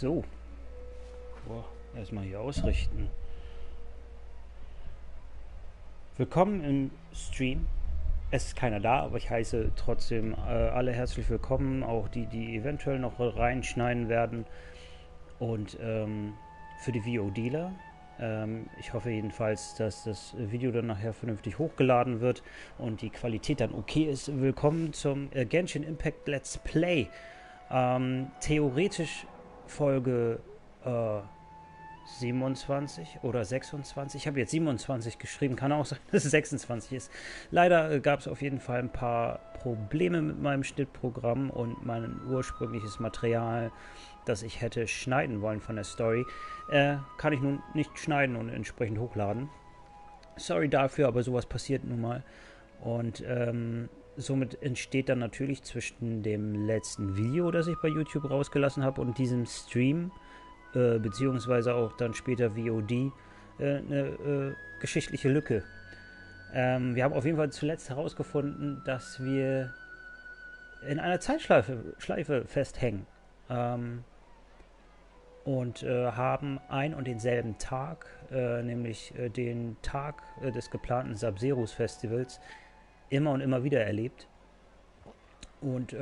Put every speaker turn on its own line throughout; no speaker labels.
So. Boah, erstmal hier ausrichten. Willkommen im Stream. Es ist keiner da, aber ich heiße trotzdem alle herzlich willkommen. Auch die, die eventuell noch reinschneiden werden. Und für die VODler. Ich hoffe jedenfalls, dass das Video dann nachher vernünftig hochgeladen wird und die Qualität dann okay ist. Willkommen zum Genshin Impact Let's Play. Theoretisch Folge 27 oder 26. Ich habe jetzt 27 geschrieben, kann auch sein, dass es 26 ist. Leider gab es auf jeden Fall ein paar Probleme mit meinem Schnittprogramm und mein ursprüngliches Material, das ich hätte schneiden wollen von der Story, kann ich nun nicht schneiden und entsprechend hochladen. Sorry dafür, aber sowas passiert nun mal. Und somit entsteht dann natürlich zwischen dem letzten Video, das ich bei YouTube rausgelassen habe, und diesem Stream, beziehungsweise auch dann später VOD, eine geschichtliche Lücke. Wir haben auf jeden Fall zuletzt herausgefunden, dass wir in einer Zeitschleife festhängen. Und haben ein und denselben Tag, nämlich den Tag des geplanten Sub-Zeros-Festivals, immer und immer wieder erlebt. Und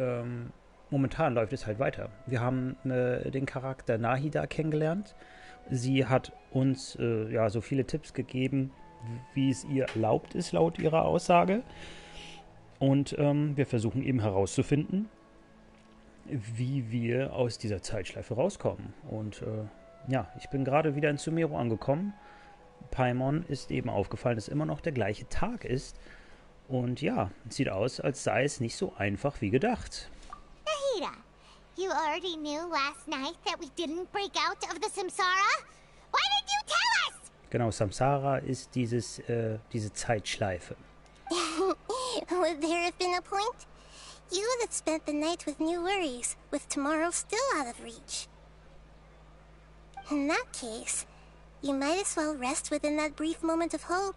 momentan läuft es halt weiter. Wir haben den Charakter Nahida kennengelernt. Sie hat uns so viele Tipps gegeben, wie es ihr erlaubt ist, laut ihrer Aussage. Und wir versuchen eben herauszufinden, wie wir aus dieser Zeitschleife rauskommen. Und ich bin gerade wieder in Sumeru angekommen. Paimon ist eben aufgefallen, dass immer noch der gleiche Tag ist. Und ja, sieht aus, als sei es nicht so einfach wie gedacht.
Nahida, you already knew last night that we didn't break out of the Samsara? Why did you tell us?
Genau, Samsara ist diese Zeitschleife.
Would there have been a point? You would have spent the night with new worries, with tomorrow still out of reach. In that case, you might as well rest within that brief moment of hope.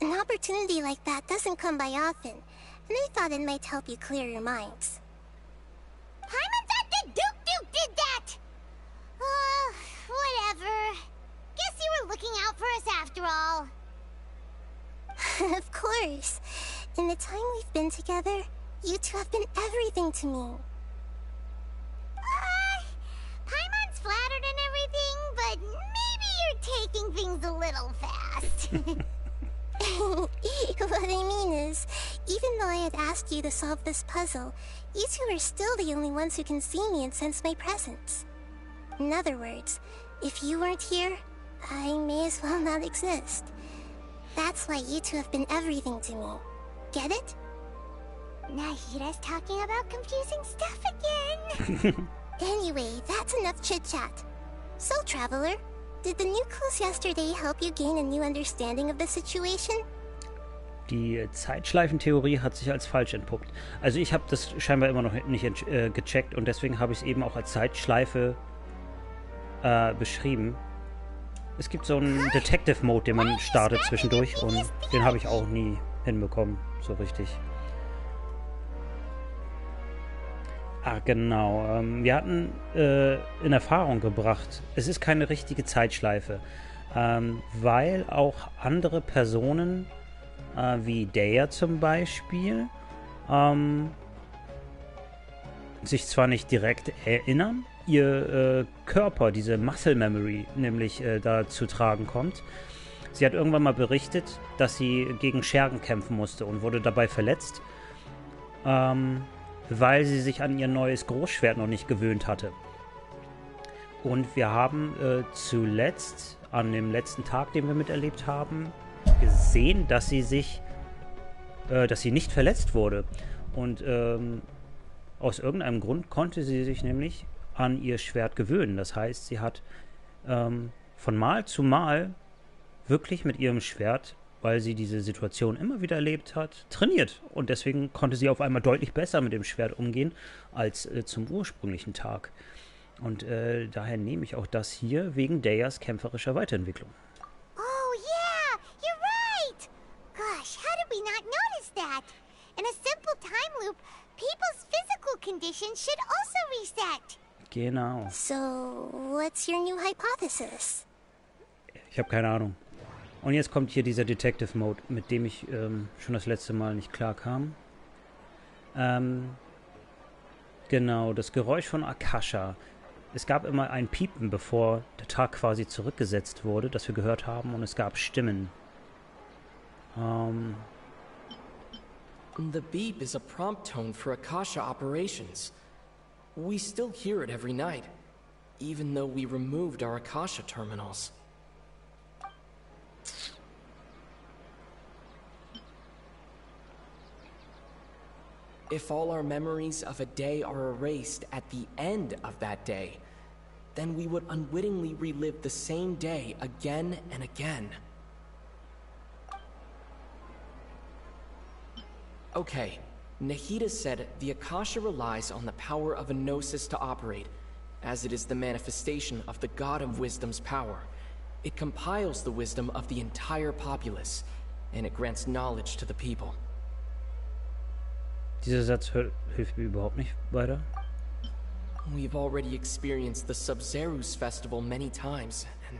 An opportunity like that doesn't come by often, and I thought it might help you clear your minds.
Paimon thought that Duke did that! Whatever. Guess you were looking out for us after all.
Of course. In the time we've been together, you two have been everything to me.
Paimon's flattered and everything, but maybe you're taking things a little fast.
What I mean is, even though I had asked you to solve this puzzle, you two are still the only ones who can see me and sense my presence. In other words, if you weren't here, I may as well not exist. That's why you two have been everything to me. Get it?
Nahida's talking about confusing stuff again.
Anyway, that's enough chit-chat. So, Traveler, did the new clues yesterday help you gain a new understanding of the situation?
Die Zeitschleifentheorie hat sich als falsch entpuppt. Also ich habe das scheinbar immer noch nicht gecheckt und deswegen habe ich es eben auch als Zeitschleife beschrieben. Es gibt so einen Detective-Mode, den man startet zwischendurch, und den habe ich auch nie hinbekommen, so richtig. Genau. Wir hatten in Erfahrung gebracht, es ist keine richtige Zeitschleife, weil auch andere Personen, wie Daya zum Beispiel, sich zwar nicht direkt erinnern, ihr Körper, diese Muscle Memory, nämlich da zu tragen kommt. Sie hat irgendwann mal berichtet, dass sie gegen Schergen kämpfen musste und wurde dabei verletzt, weil sie sich an ihr neues Großschwert noch nicht gewöhnt hatte. Und wir haben zuletzt, an dem letzten Tag, den wir miterlebt haben, gesehen, dass sie nicht verletzt wurde. Und aus irgendeinem Grund konnte sie sich nämlich an ihr Schwert gewöhnen. Das heißt, sie hat von Mal zu Mal wirklich mit ihrem Schwert, weil sie diese Situation immer wieder erlebt hat, trainiert. Und deswegen konnte sie auf einmal deutlich besser mit dem Schwert umgehen als zum ursprünglichen Tag. Und daher nehme ich auch das hier wegen Dayas kämpferischer Weiterentwicklung.
Oh yeah, you're right! Gosh, how did we not notice that? In a simple time loop, people's physical conditions should also reset.
Genau.
So, what's your new hypothesis?
Ich habe keine Ahnung. Und jetzt kommt hier dieser Detective Mode, mit dem ich schon das letzte Mal nicht klar kam. Genau, das Geräusch von Akasha. Es gab immer ein Piepen, bevor der Tag quasi zurückgesetzt wurde, das wir gehört haben, und es gab Stimmen.
The beep is a prompt tone for Akasha operations. We still hear it every night, even though we removed our Akasha terminals. If all our memories of a day are erased at the end of that day, then we would unwittingly relive the same day again and again. Okay, Nahida said the Akasha relies on the power of a gnosis to operate, as it is the manifestation of the God of Wisdom's power. It compiles the wisdom of the entire populace, and it grants knowledge to the people.
Dieser Satz hilft mir überhaupt nicht weiter.
We've already experienced the Sub-Zerus festival many times, and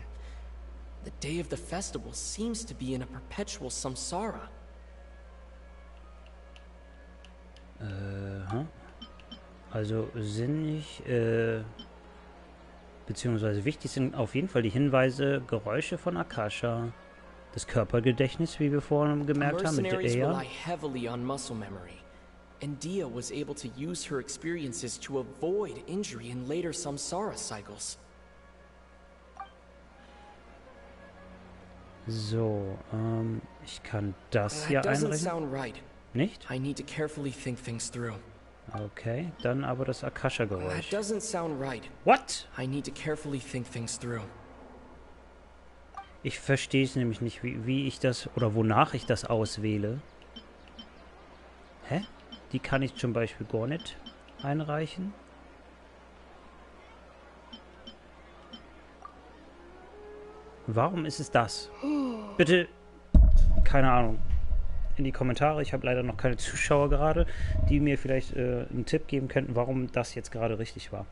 the day of the festival seems to be in a perpetual samsara.
Also sinnig, beziehungsweise wichtig sind auf jeden Fall die Hinweise, Geräusche von Akasha, das Körpergedächtnis, wie wir vorhin gemerkt haben, mit
Mercenaries
der
rely heavily on muscle memory, and Dia was able to use her experiences to avoid injury in later samsara cycles.
So, ich kann das hier
That doesn't
einrichten.
sound right.
Nicht?
I need to carefully think things through.
Okay, dann aber das
That
Akasha-Geräusch.
doesn't sound right.
What?
I need to carefully think things through.
Ich verstehe es nämlich nicht, wie ich das, oder wonach ich das auswähle. Hä? Die kann ich zum Beispiel gar nicht einreichen. Warum ist es das? Bitte, keine Ahnung, in die Kommentare. Ich habe leider noch keine Zuschauer gerade, die mir vielleicht einen Tipp geben könnten, warum das jetzt gerade richtig war.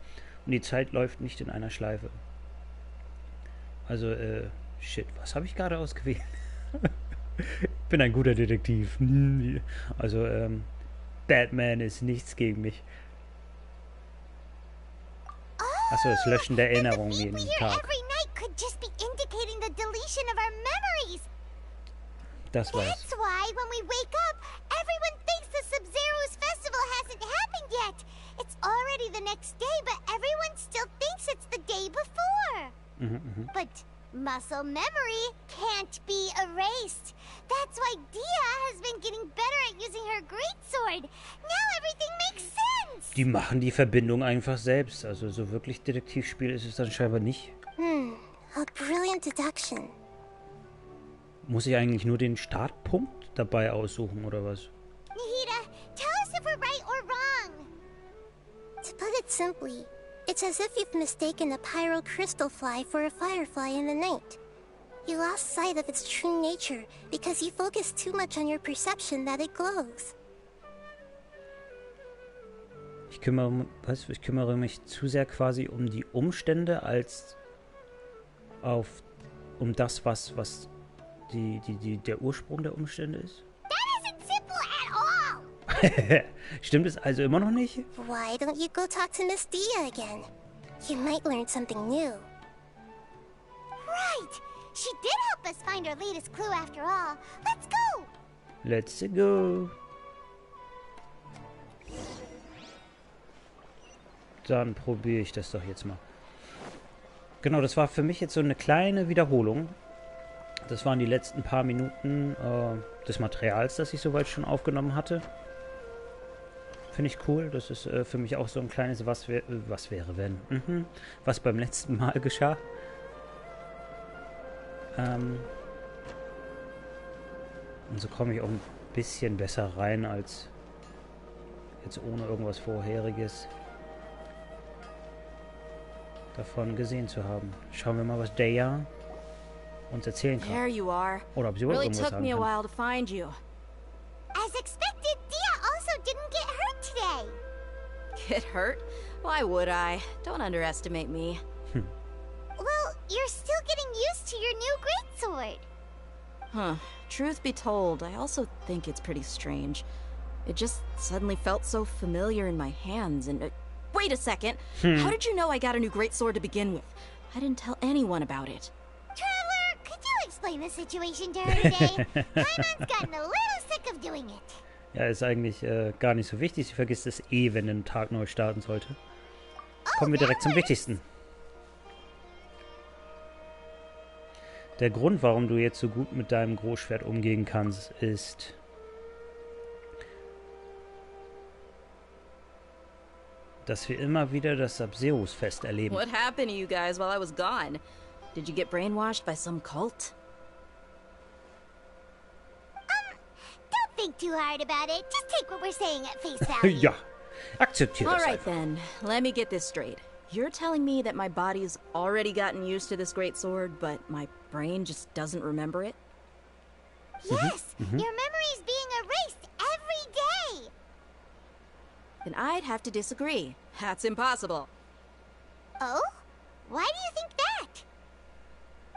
Und die Zeit läuft nicht in einer Schleife. Also, shit, was habe ich gerade ausgewählt? Ich bin ein guter Detektiv. Also, Batman ist nichts gegen mich. Achso, das Löschen der Erinnerungen
The beep
jeden
we hear
Tag.
every night could just be indicating the deletion of our memories.
Das war's.
That's why when we wake up, everyone thinks the Sub-Zero's festival hasn't happened yet. It's already the next day, but everyone still thinks it's the day before. But muscle memory can't be erased. That's why Dia has been getting better at using her greatsword. Now everything makes sense.
Die machen die Verbindung einfach selbst. Also so wirklich Detektivspiel ist es dann scheinbar nicht.
A brilliant deduction.
Muss ich eigentlich nur den Startpunkt dabei aussuchen, oder was?
Nahida, tell us if we're right or wrong.
To put it simply, it's as if you've mistaken a pyro crystal fly for a firefly in the night. You lost sight of its true nature because you focused too much on your perception that it glows.
Ich kümmere mich zu sehr quasi um die Umstände als um das, was der Ursprung der Umstände ist.
That isn't simple at all.
Stimmt es also immer noch nicht?
Why don't you go talk to Miss Dia again? You might learn something new.
Right. She did help us find our latest clue after all. Let's go.
Let's go. Dann probiere ich das doch jetzt mal. Genau, das war für mich jetzt so eine kleine Wiederholung. Das waren die letzten paar Minuten des Materials, das ich soweit schon aufgenommen hatte. Finde ich cool. Das ist für mich auch so ein kleines was wäre, wenn. Was beim letzten Mal geschah. Und so komme ich auch ein bisschen besser rein, als jetzt ohne irgendwas Vorheriges davon gesehen zu haben. Schauen wir mal, was Daya uns erzählen kann.
There you are.
Oder ob sie wohl
Really
irgendwas
took me
sagen
a
kann.
while to find you.
As expected, Dia also didn't get hurt today.
Get hurt? Why would I? Don't underestimate me.
Well, you're still getting used to your new greatsword.
Huh. Truth be told, I also think it's pretty strange. It just suddenly felt so familiar in my hands and... wait a second! How did you know I got a new greatsword to begin with? I didn't tell anyone about it.
Traveler, could you explain the situation to her today? Paimon's gotten a little sick of doing it.
Ja, ist eigentlich gar nicht so wichtig. Sie vergisst es eh, wenn ein Tag neu starten sollte. Kommen wir direkt zum Wichtigsten. Der Grund, warum du jetzt so gut mit deinem Großschwert umgehen kannst, ist... dass wir immer wieder das Sub-Zeros-Fest erleben.
What happened to you guys while I was gone? Did you get brainwashed by some cult?
Don't think too hard about it. Just take what we're saying at face value.
Ja, akzeptiere das
Alright
einfach.
then, let me get this straight. You're telling me that my body's already gotten used to this great sword, but my brain just doesn't remember it?
Yes, your memory's being erased every day.
Then I'd have to disagree. That's impossible.
Oh? Why do you think that?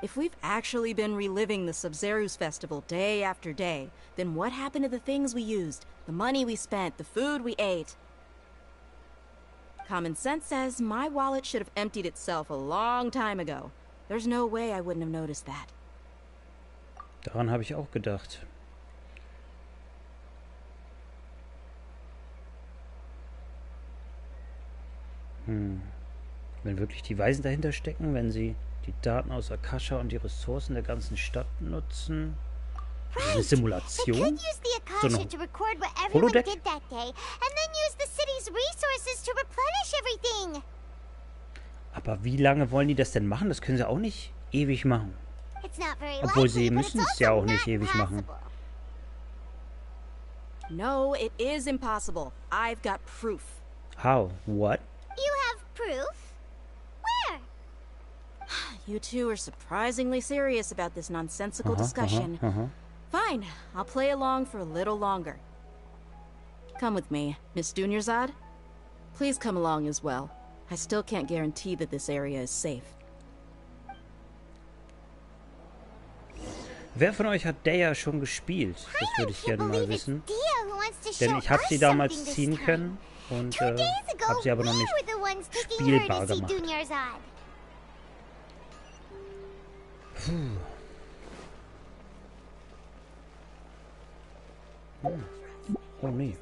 If we've actually been reliving the Sub-Zeros festival day after day, then what happened to the things we used, the money we spent, the food we ate? Common sense says my wallet should have emptied itself a long time ago. There's no way I wouldn't have noticed that.
Daran habe ich auch gedacht. Wenn wirklich die Weisen dahinter stecken, wenn sie die Daten aus Akasha und die Ressourcen der ganzen Stadt nutzen. Das ist eine Simulation.
They could use the
So
Akasha
eine
to record what everyone
Holodeck?
did that day, and then use the city's resources to replenish everything.
Aber wie lange wollen die das denn machen? Das können sie auch nicht ewig machen.
It's not very
Obwohl
likely,
sie
but
müssen
it's
es ja
also
auch nicht
not
ewig machen.
impossible.
No, it is impossible. I've got proof.
How? What?
You have proof? Where?
You two are surprisingly serious about this nonsensical discussion. Fine, I'll play along for a little longer. Come with me, Miss Dunyarzad. Please come along as well. I still can't guarantee that this area is safe.
Wer von euch hat Deya schon gespielt? Das würde ich gerne mal wissen.
Dia who wants to
Denn
show
ich habe
us
sie damals
something this
ziehen
time.
können und
2 days ago,
habe sie aber noch
we
nicht
were the ones taking her
spielbar
to see
gemacht.
Dunyarzad.
Oh nee.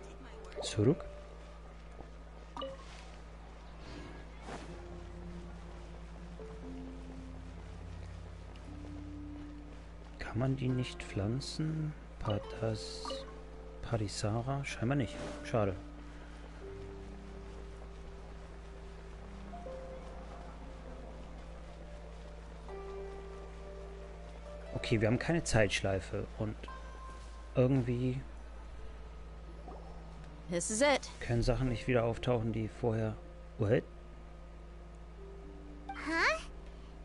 Zurück? Kann man die nicht pflanzen? Parisara? Scheinbar nicht. Schade. Okay, wir haben keine Zeitschleife und irgendwie
This is it.
können Sachen nicht wieder auftauchen, die vorher... What?
Huh?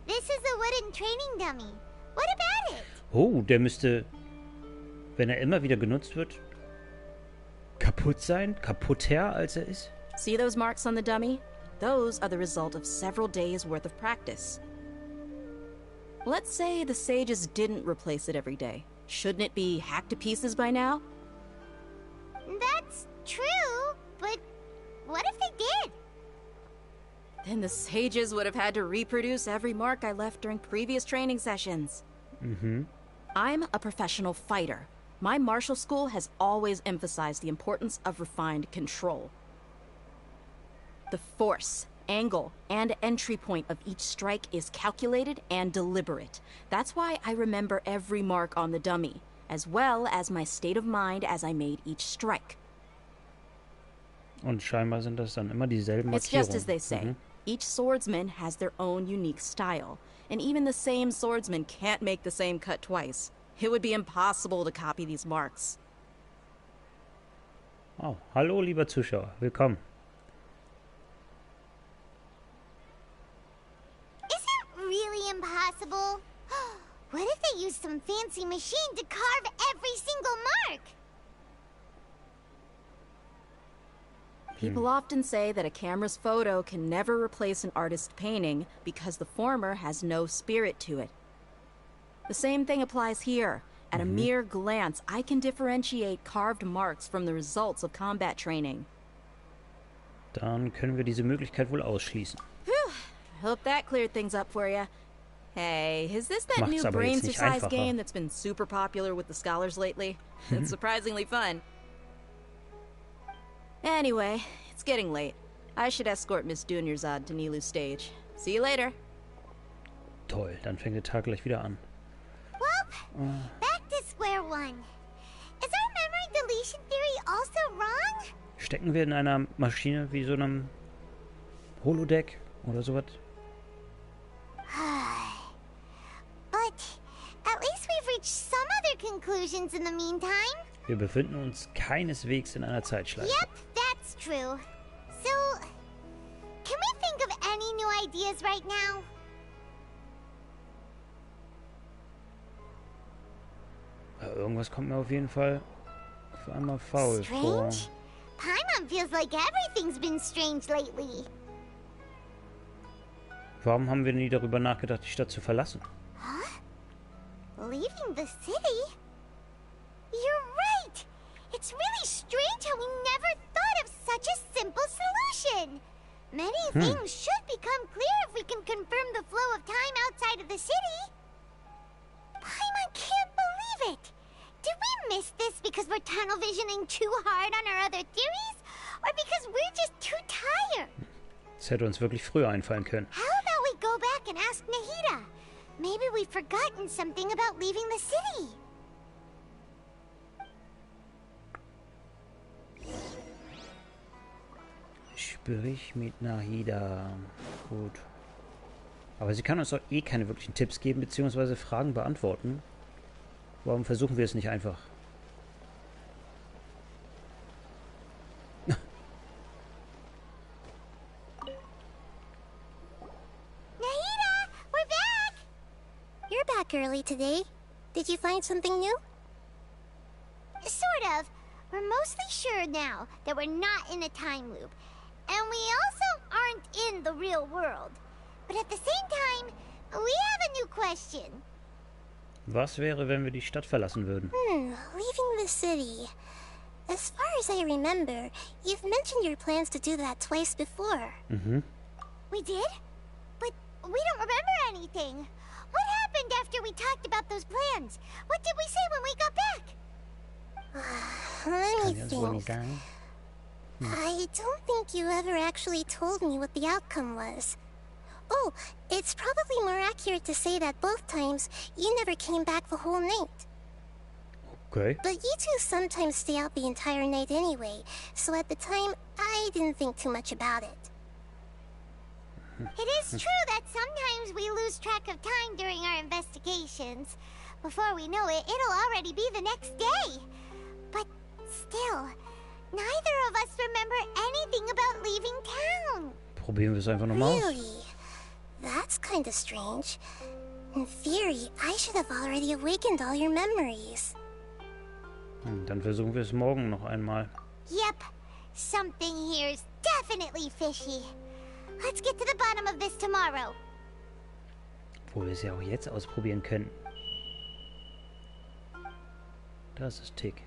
This is a wooden training dummy. What about it?
Oh, der müsste, wenn er immer wieder genutzt wird, kaputt sein? Kaputter, als er ist?
See those marks on the dummy? Those are the result of several days' worth of practice. Let's say the sages didn't replace it every day. Shouldn't it be hacked to pieces by now?
That's true, but what if they did?
Then the sages would have had to reproduce every mark I left during previous training sessions. I'm a professional fighter. My martial school has always emphasized the importance of refined control. The force, angle, and entry point of each strike is calculated and deliberate. That's why I remember every mark on the dummy, as well as my state of mind as I made each strike.
Und scheinbar sind das dann immer dieselben Markierungen.
It's just as they say. Each swordsman has their own unique style, and even the same swordsman can't make the same cut twice. It would be impossible to copy these marks.
Oh, hallo, lieber Zuschauer. Willkommen.
Is it really impossible? What if they used some fancy machine to carve every single mark?
People often say that a camera's photo can never replace an artist's painting because the former has no spirit to it. The same thing applies here. At a mere glance, I can differentiate carved marks from the results of combat training.
Dann können wir diese Möglichkeit wohl ausschließen.
Whew. I hope that cleared things up for you. Hey, is this that
Macht's
new
aber
brain
jetzt nicht
exercise
einfacher.
game that's been super popular with the scholars lately? It's surprisingly fun. Anyway, it's getting late. I should escort Miss Dunyarzad to Nilu's stage. See you later.
Toll, dann fängt der Tag gleich wieder an.
Well, back to square one. Is our memory deletion theory also wrong?
Stecken wir in einer Maschine wie so einem Holodeck oder sowas?
But at least we've reached some other conclusions in the meantime.
Wir befinden uns keineswegs in einer Zeitschleife.
Yep, that's true. So, can we think of any new ideas right now?
Ja, irgendwas kommt mir auf jeden Fall auf einmal faul vor.
Strange? Paimon feels like everything's been strange lately.
Warum haben wir nie darüber nachgedacht, die Stadt zu verlassen?
Leaving the city? You're right! It's really strange how we never thought of such a simple solution! Many things should become clear if we can confirm the flow of time outside of the city. Paimon can't believe it! Did we miss this because we're tunnel visioning too hard on our other theories? Or because we're just too tired?
Das hätte uns wirklich früher einfallen können.
How about we go back and ask Nahida? Maybe we've forgotten something about leaving the city.
Sprich mit Nahida. Gut. Aber sie kann uns doch eh keine wirklichen Tipps geben, beziehungsweise Fragen beantworten. Warum versuchen wir es nicht einfach?
Nahida, we're back!
You're back early today. Did you find something new?
Sort of. We're mostly sure now that we're not in a time loop. And we also aren't in the real world. But at the same time, we have a new question.
Was wäre, wenn wir die Stadt verlassen würden?
Leaving the city. As far as I remember, you've mentioned your plans to do that twice before.
We did? But we don't remember anything. What happened after we talked about those plans? What did we say when we got back?
Let me
Kann uns wohl nicht
think.
sagen.
I don't think you ever actually told me what the outcome was. Oh, it's probably more accurate to say that both times you never came back the whole night.
Okay.
But you two sometimes stay out the entire night anyway, so at the time, I didn't think too much about it.
It is true that sometimes we lose track of time during our investigations. Before we know it, it'll already be the next day. But still, neither of us remember anything about leaving town.
Probieren wir es einfach nochmal aus.
Really? That's kind of strange. In theory, I should have already awakened all your memories.
Dann versuchen wir es morgen noch einmal.
Yep, something here's definitely fishy. Let's get to the bottom of this tomorrow.
Obwohl wir es ja auch jetzt ausprobieren können. Das ist Tick.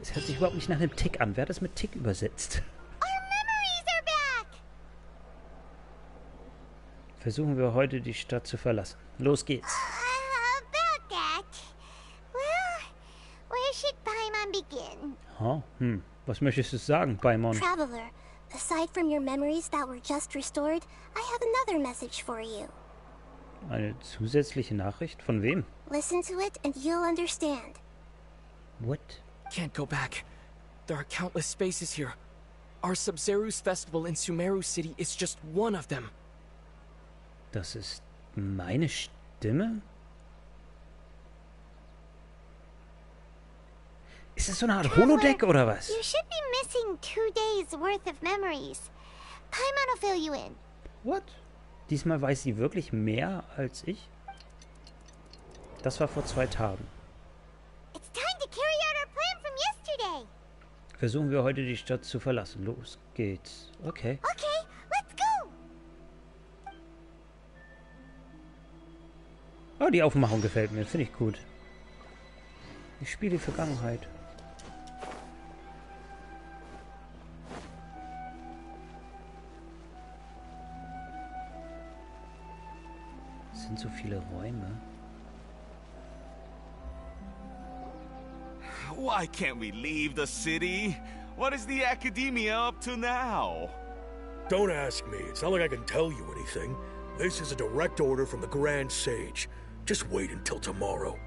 Es hört sich überhaupt nicht nach einem Tick an. Wer hat das mit Tick übersetzt?
Our memories are back!
Versuchen wir heute die Stadt zu verlassen. Los geht's.
About that. Well, where should Paimon begin?
Was möchtest du sagen, Paimon?
Traveler, aside from your memories that were just restored, I have another message for you.
Eine zusätzliche Nachricht? Von wem?
Listen to it and you'll understand.
What?
Can't go back. There are countless spaces here. Our Sub-Zeru's festival in Sumeru City is just one of them.
Das ist meine Stimme? Ist das so eine Art Holodeck oder was?
You should be missing 2 days worth of memories. Paimon will fill you in.
What? Diesmal weiß sie wirklich mehr als ich? Das war vor 2 Tagen.
It's time to carry out our plan from yesterday.
Versuchen wir heute die Stadt zu verlassen. Los geht's. Okay.
Okay, let's go.
Oh, die Aufmachung gefällt mir. Finde ich gut. Ich spiele die Vergangenheit. Es sind so viele Räume.
Why can't we leave the city? What is the academia up to now?
Don't ask me. It's not like I can tell you anything. This is a direct order from the Grand Sage. Just wait until tomorrow.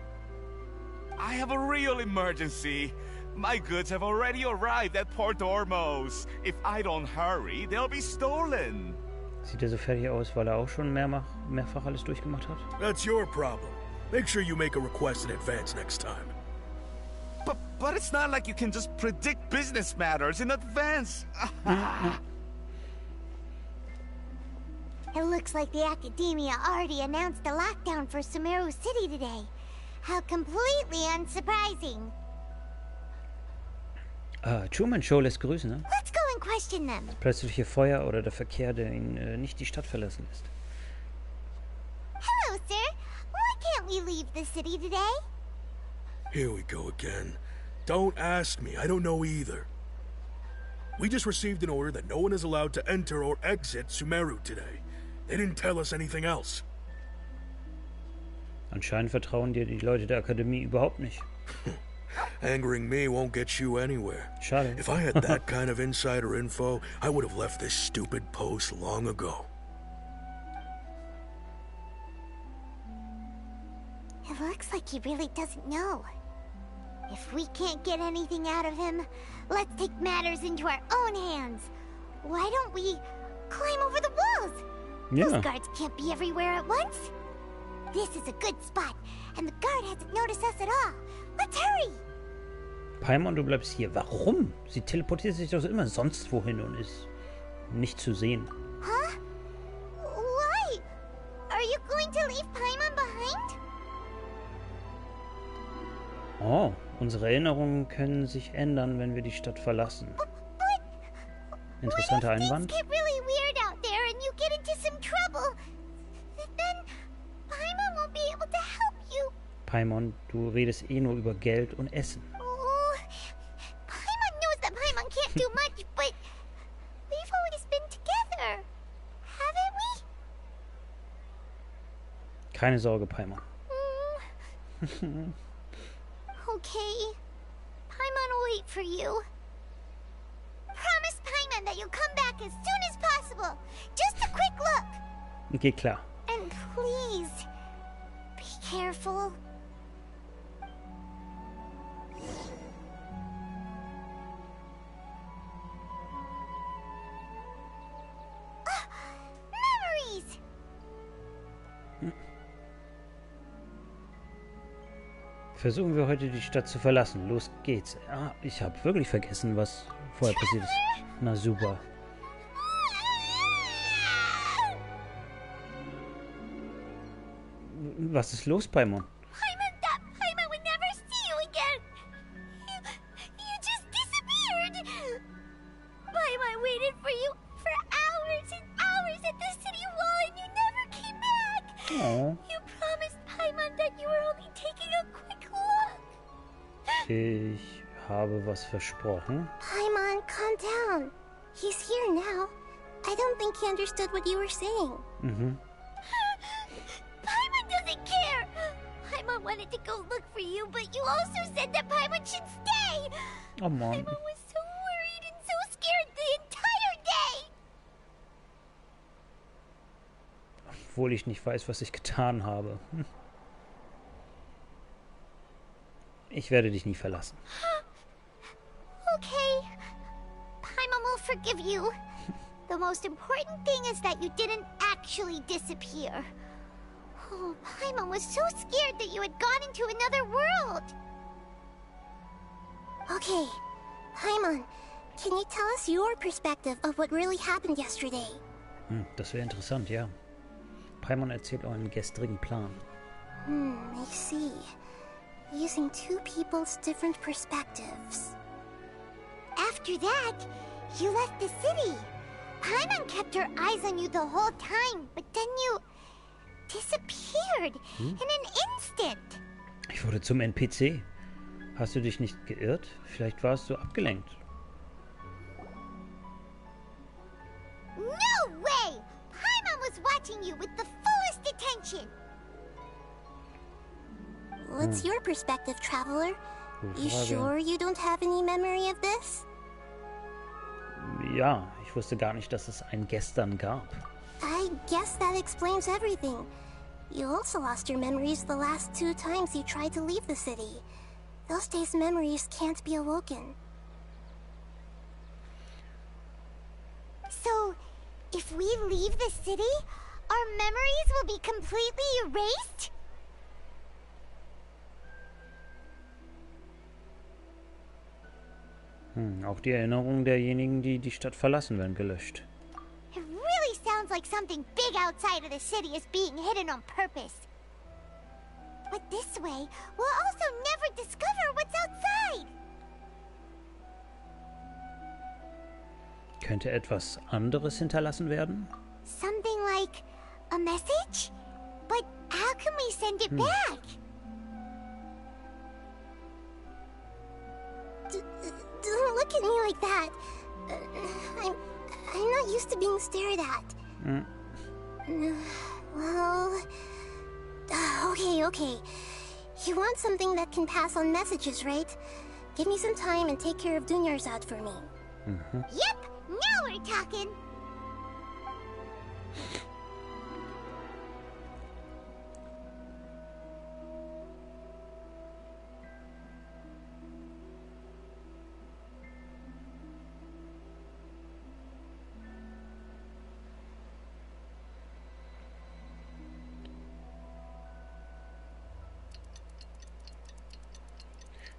I have a real emergency. My goods have already arrived at Port Ormos. If I don't hurry, they'll be stolen.
Sieht er so fertig aus, weil er auch schon mehrfach alles durchgemacht hat?
That's your problem. Make sure you make a request in advance next time.
But it's not like you can just predict business matters in advance.
It looks like the Academia already announced a lockdown for Sumeru City today. How completely unsurprising.
Truman Show lässt grüßen, ne?
Let's go and question them.
Plötzliche Feuer oder der Verkehr, der ihn nicht die Stadt verlassen lässt.
Hello, sir. Why can't we leave the city today?
Here we go again. Don't ask me. I don't know either. We just received an order that no one is allowed to enter or exit Sumeru today. They didn't tell us anything else.
Anscheinend vertrauen dir die Leute der Akademie überhaupt nicht.
Angering me won't get you anywhere.
Schade.
If I had that kind of insider info, I would have left this stupid post long ago.
It looks like he really doesn't know. If we can't get anything out of him, let's take matters into our own hands. Why don't we climb over the walls?
Ja.
Those guards can't be everywhere at once. This is a good spot, and the guard hasn't noticed us at all. Let's hurry!
Paimon, du bleibst hier. Warum? Sie teleportiert sich doch immer sonst wohin und ist nicht zu sehen.
Huh? Why? Are you going to leave Paimon behind?
Oh, unsere Erinnerungen können sich ändern, wenn wir die Stadt verlassen. Interessanter Einwand.
Get really weird out there and you get into some trouble. Then Paimon won't be able to help you.
Paimon, du redest eh nur über Geld und Essen.
Oh, Paimon knows that Paimon can't do much, but we've always been together, haven't we?
Keine Sorge, Paimon.
Okay. Paimon will wait for you. Promise Paimon that you'll come back as soon as possible. Just a quick look.
Geht klar.
And please, be careful. Memories!
Versuchen wir heute die Stadt zu verlassen. Los geht's. Ah, ich habe wirklich vergessen, was vorher passiert ist. Na super. Was ist los, Paimon?
Paimon thought Paimon would never see you again. You just disappeared. Paimon waited for you for hours and hours at the city wall and you never came back.
Oh.
You promised Paimon that you were only taking a quick look.
Ich habe was versprochen.
Paimon, calm down. He's here now. I don't think he understood what you were saying.
Mhm.
Paimon doesn't care. Paimon wanted to go look for you, but you also said that Paimon should stay.
Oh Mann.
Paimon was so worried and so scared the entire day.
Obwohl ich nicht weiß, was ich getan habe. Ich werde dich nie verlassen.
Okay. Paimon will forgive you. The most important thing is that you didn't actually disappear. Oh, Paimon was so scared that you had gone into another world.
Okay, Paimon, can you tell us your perspective of what really happened yesterday?
Das wäre interessant, ja. Paimon erzählt euren gestrigen Plan.
I see. Using two people's different perspectives.
After that, you left the city. Paimon kept her eyes on you the whole time, but then you disappeared in an instant.
Ich wurde zum NPC. Hast du dich nicht geirrt? Vielleicht warst du abgelenkt.
No way! Paimon was watching you with the fullest attention.
What's your perspective, traveler? You sure you don't have any memory of this?
Ja, ich wusste gar nicht, dass es ein Gestern gab.
I guess that explains everything. You also lost your memories the last 2 times you tried to leave the city. Those days' memories can't be awoken.
So, if we leave the city, our memories will be completely erased?
Auch die Erinnerungen derjenigen, die die Stadt verlassen, werden gelöscht.
It really sounds like something big outside of the city is being hidden on purpose. But this way, we'll also never discover what's outside.
Könnte etwas anderes hinterlassen werden?
Something like a message? But how can we send it back?
Don't look at me like that. I'm not used to being stared at. Well, okay. You want something that can pass on messages, right? Give me some time and take care of Dunyarzad for me.
Yep, now we're talking.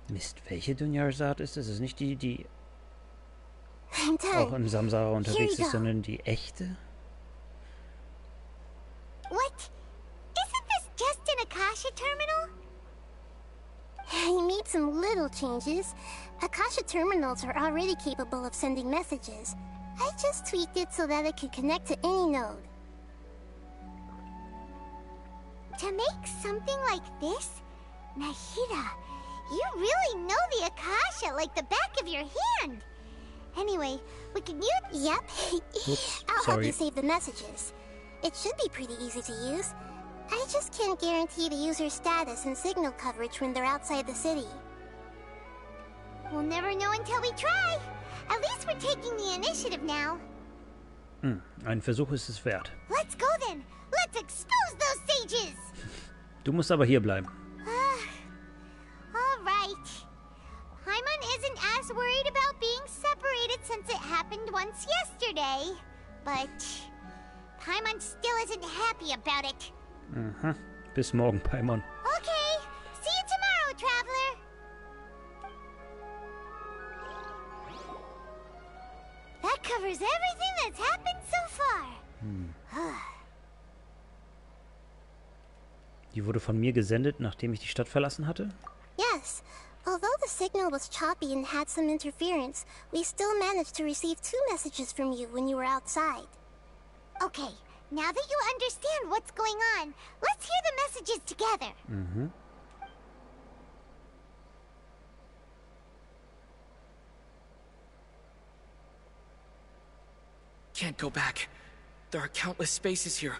Mist, welche Dunyarzad ist es? Ist es nicht die, die
I'm done.
auch im Samsara unterwegs
Here you
ist,
go.
sondern die echte?
What? Isn't this just an Akasha terminal?
He made some little changes. Akasha terminals are already capable of sending messages. I just tweaked it so that it could connect to any node.
To make something like this? Nahida, you really know the Akasha like the back of your hand. Anyway, we can use...
Yep.
Oops,
I'll help
sorry.
you save the messages. It should be pretty easy to use. I just can't guarantee the user's status and signal coverage when they're outside the city.
We'll never know until we try. At least we're taking the initiative now.
Ein Versuch ist es wert.
Let's go then. Let's expose those sages.
Du musst aber hier bleiben.
All right. Paimon isn't as worried about being separated since it happened once yesterday. But Paimon still isn't happy about it.
Bis morgen, Paimon.
Okay. See you tomorrow, traveler. That covers everything that's happened so far.
Die wurde von mir gesendet, nachdem ich die Stadt verlassen hatte?
Yes. Although the signal was choppy and had some interference, we still managed to receive 2 messages from you when you were outside.
Okay, now that you understand what's going on, let's hear the messages together.
Can't go back. There are countless spaces here.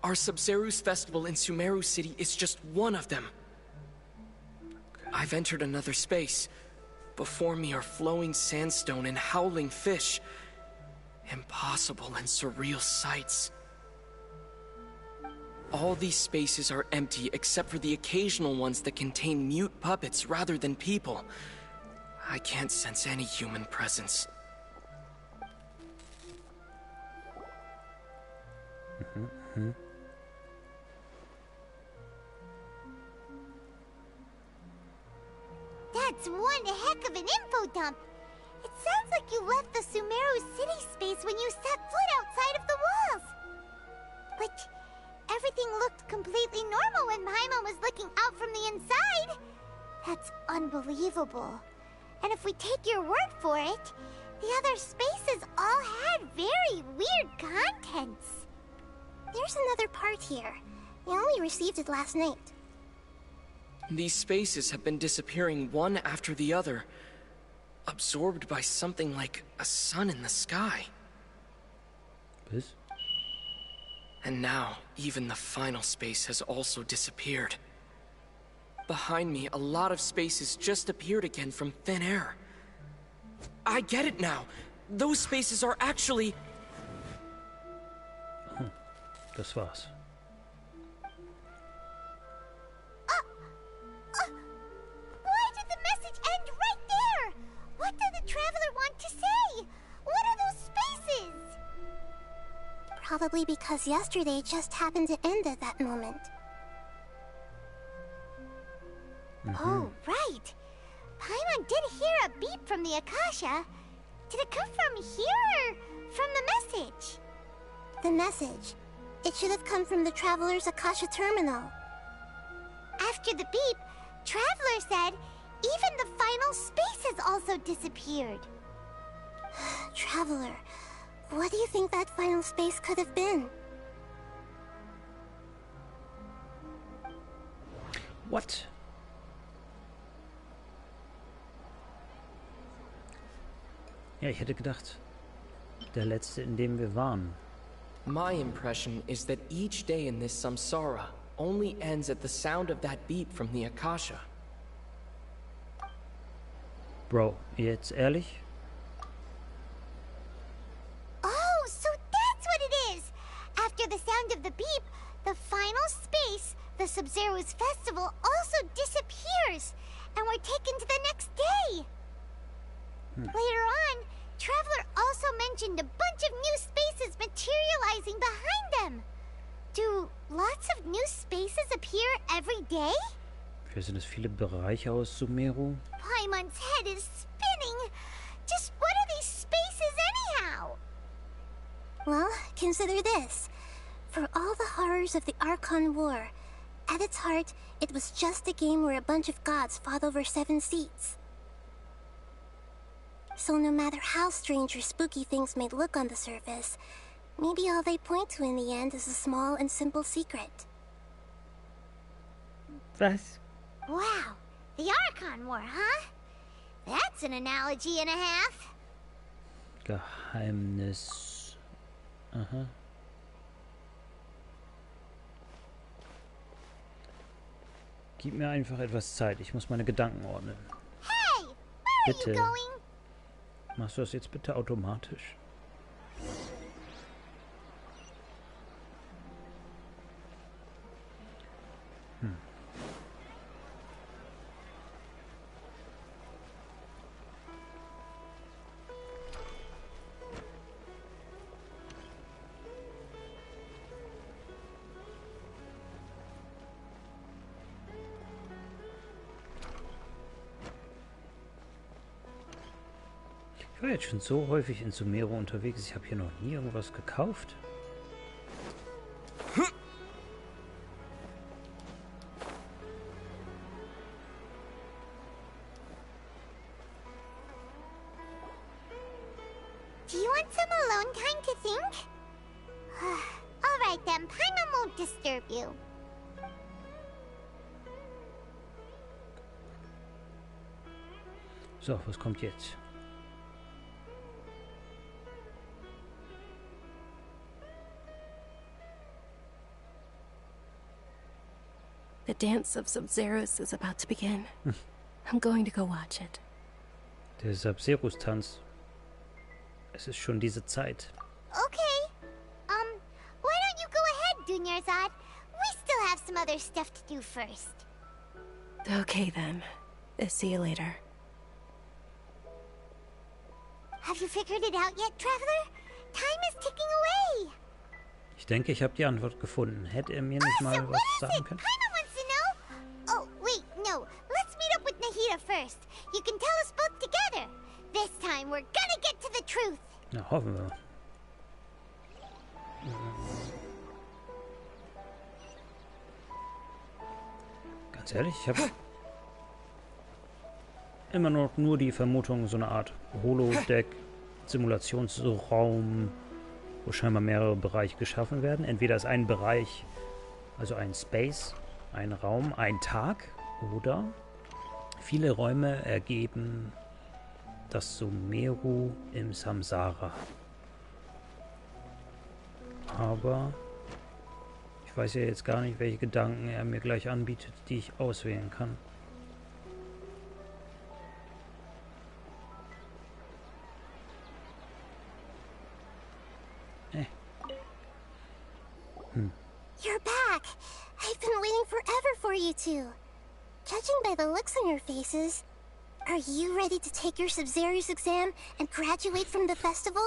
Our Sub-Zeru's festival in Sumeru City is just one of them. I've entered another space. Before me are flowing sandstone and howling fish. Impossible and surreal sights. All these spaces are empty except for the occasional ones that contain mute puppets rather than people. I can't sense any human presence.
That's one heck of an info dump. It sounds like you left the Sumeru city space when you set foot outside of the walls. But everything looked completely normal when Paimon was looking out from the inside. That's unbelievable. And if we take your word for it, the other spaces all had very weird contents.
There's another part here. I only received it last night.
These spaces have been disappearing one after the other, absorbed by something like a sun in the sky.
Was?
And now, even the final space has also disappeared. Behind me, a lot of spaces just appeared again from thin air. I get it now. Those spaces are actually...
Das war's.
Why did the message end right there? What did the traveler want to say? What are those spaces?
Probably because yesterday just happened to end at that moment.
Oh, right. Paimon did hear a beep from the Akasha. Did it come from here or from the message?
The message. It should have come from the Traveler's Akasha terminal.
After the beep, Traveler said even the final space has also disappeared.
Traveler, what do you think that final space could have been?
What? Ja, ich hätte gedacht, der letzte, in dem wir waren.
My impression is that each day in this samsara only ends at the sound of that beep from the Akasha.
Bro, jetzt ehrlich?
Oh, so that's what it is! After the sound of the beep, the final space, the Sub-Zero's festival, also disappears, and we're taken to the next day. Later on, Traveler also mentioned a bunch of new spaces materializing behind them. Do lots of new spaces appear every day?
Vielleicht sind es viele Bereiche aus Sumeru.
Paimon's head is spinning. Just what are these spaces anyhow?
Well, consider this. For all the horrors of the Archon War, at its heart, it was just a game where a bunch of gods fought over 7 seats. So no matter how strange or spooky things may look on the surface, maybe all they point to in the end is a small and simple secret.
Was?
Wow, the Archon War, huh? That's an analogy and a half.
Geheimnis. Aha. Gib mir einfach etwas Zeit. Ich muss meine Gedanken ordnen.
Hey, where are
Bitte.
you going?
Machst du das jetzt bitte automatisch? Ich war jetzt schon so häufig in Sumeru unterwegs. Ich habe hier noch nie irgendwas gekauft.
Do you want some alone time to think? All right then, Paimon won't disturb you.
So, was kommt jetzt?
The dance of Sub-Zeros is about to begin. I'm going to go watch it.
Der Sub-Zerus-Tanz. Es ist schon diese Zeit.
Okay. Why don't you go ahead, Dunyarzad? We still have some other stuff to do first.
Okay then. See you later.
Have you figured it out yet, Traveler? Time is ticking away.
Ich denke, ich habe die Antwort gefunden. Hätte er mir nicht mal
Awesome,
was
what is
sagen
it?
können?
Paimon wants to know. Oh, wait, no. Let's meet up with Nahida first. You can tell us both together. This time, we're gonna get to the truth.
Na, hoffen wir. Ganz ehrlich, ich habe immer noch nur die Vermutung, so eine Art Holodeck, Simulationsraum, wo scheinbar mehrere Bereiche geschaffen werden. Entweder ist ein Bereich, also ein Space, ein Raum, ein Tag, oder viele Räume ergeben das Sumeru im Samsara. Aber ich weiß ja jetzt gar nicht, welche Gedanken er mir gleich anbietet, die ich auswählen kann.
You're back! I've been waiting forever for you two. Judging by the looks on your faces, are you ready to take your Sub-Zero's exam and graduate from the festival?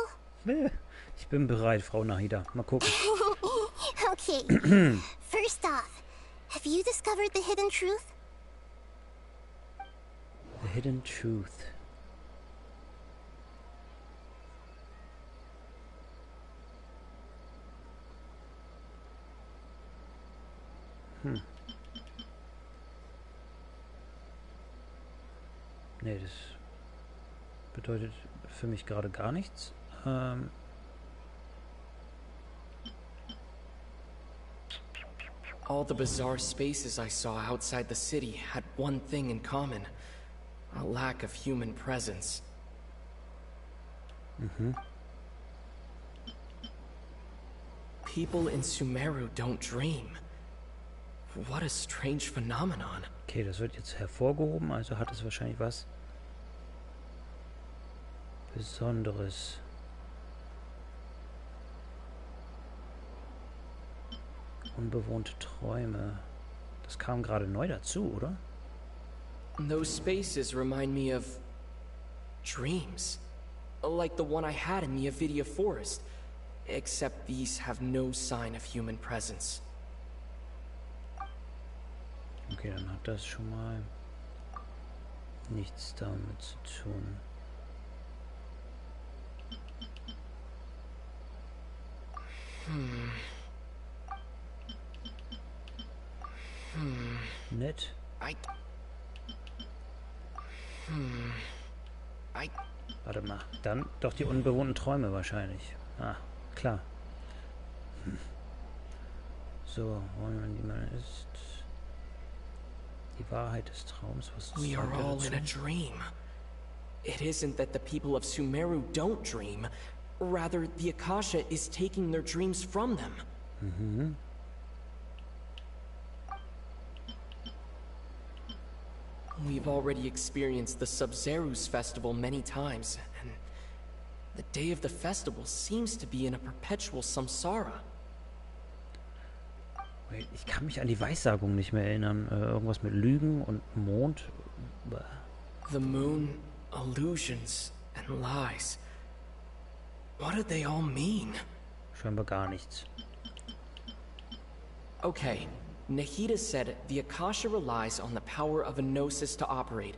Ich bin bereit, Frau Nahida. Mal gucken.
Okay. First off, have you discovered the hidden truth?
The hidden truth. Nee, das bedeutet für mich gerade gar nichts.
All the bizarre spaces I saw outside the city had one thing in common. A lack of human presence. People in Sumeru don't dream. What a strange phenomenon.
Okay, das wird jetzt hervorgehoben, also hat es wahrscheinlich was Besonderes. Unbewohnte Träume. Das kam gerade neu dazu, oder?
Those spaces remind me of dreams. Like the one I had in the Avidia Forest. Except these have no sign of human presence.
Okay, dann hat das schon mal nichts damit zu tun. Nett. Warte mal, dann doch die unbewohnten Träume wahrscheinlich. Ah, klar. So, wollen wir, wie man ist. Die Wahrheit des Traums, was ist
We are all in a dream. It isn't that the people of Sumeru don't dream. Rather, the Akasha is taking their dreams from them. We've already experienced the Sub-Zero's festival many times, and the day of the festival seems to be in a perpetual samsara.
Wait, ich kann mich an die Weissagung nicht mehr erinnern. Irgendwas mit Lügen und Mond.
The moon, illusions, and lies. What do they all mean?
Scheinbar gar nichts.
Okay, Nahida said the Akasha relies on the power of a gnosis to operate,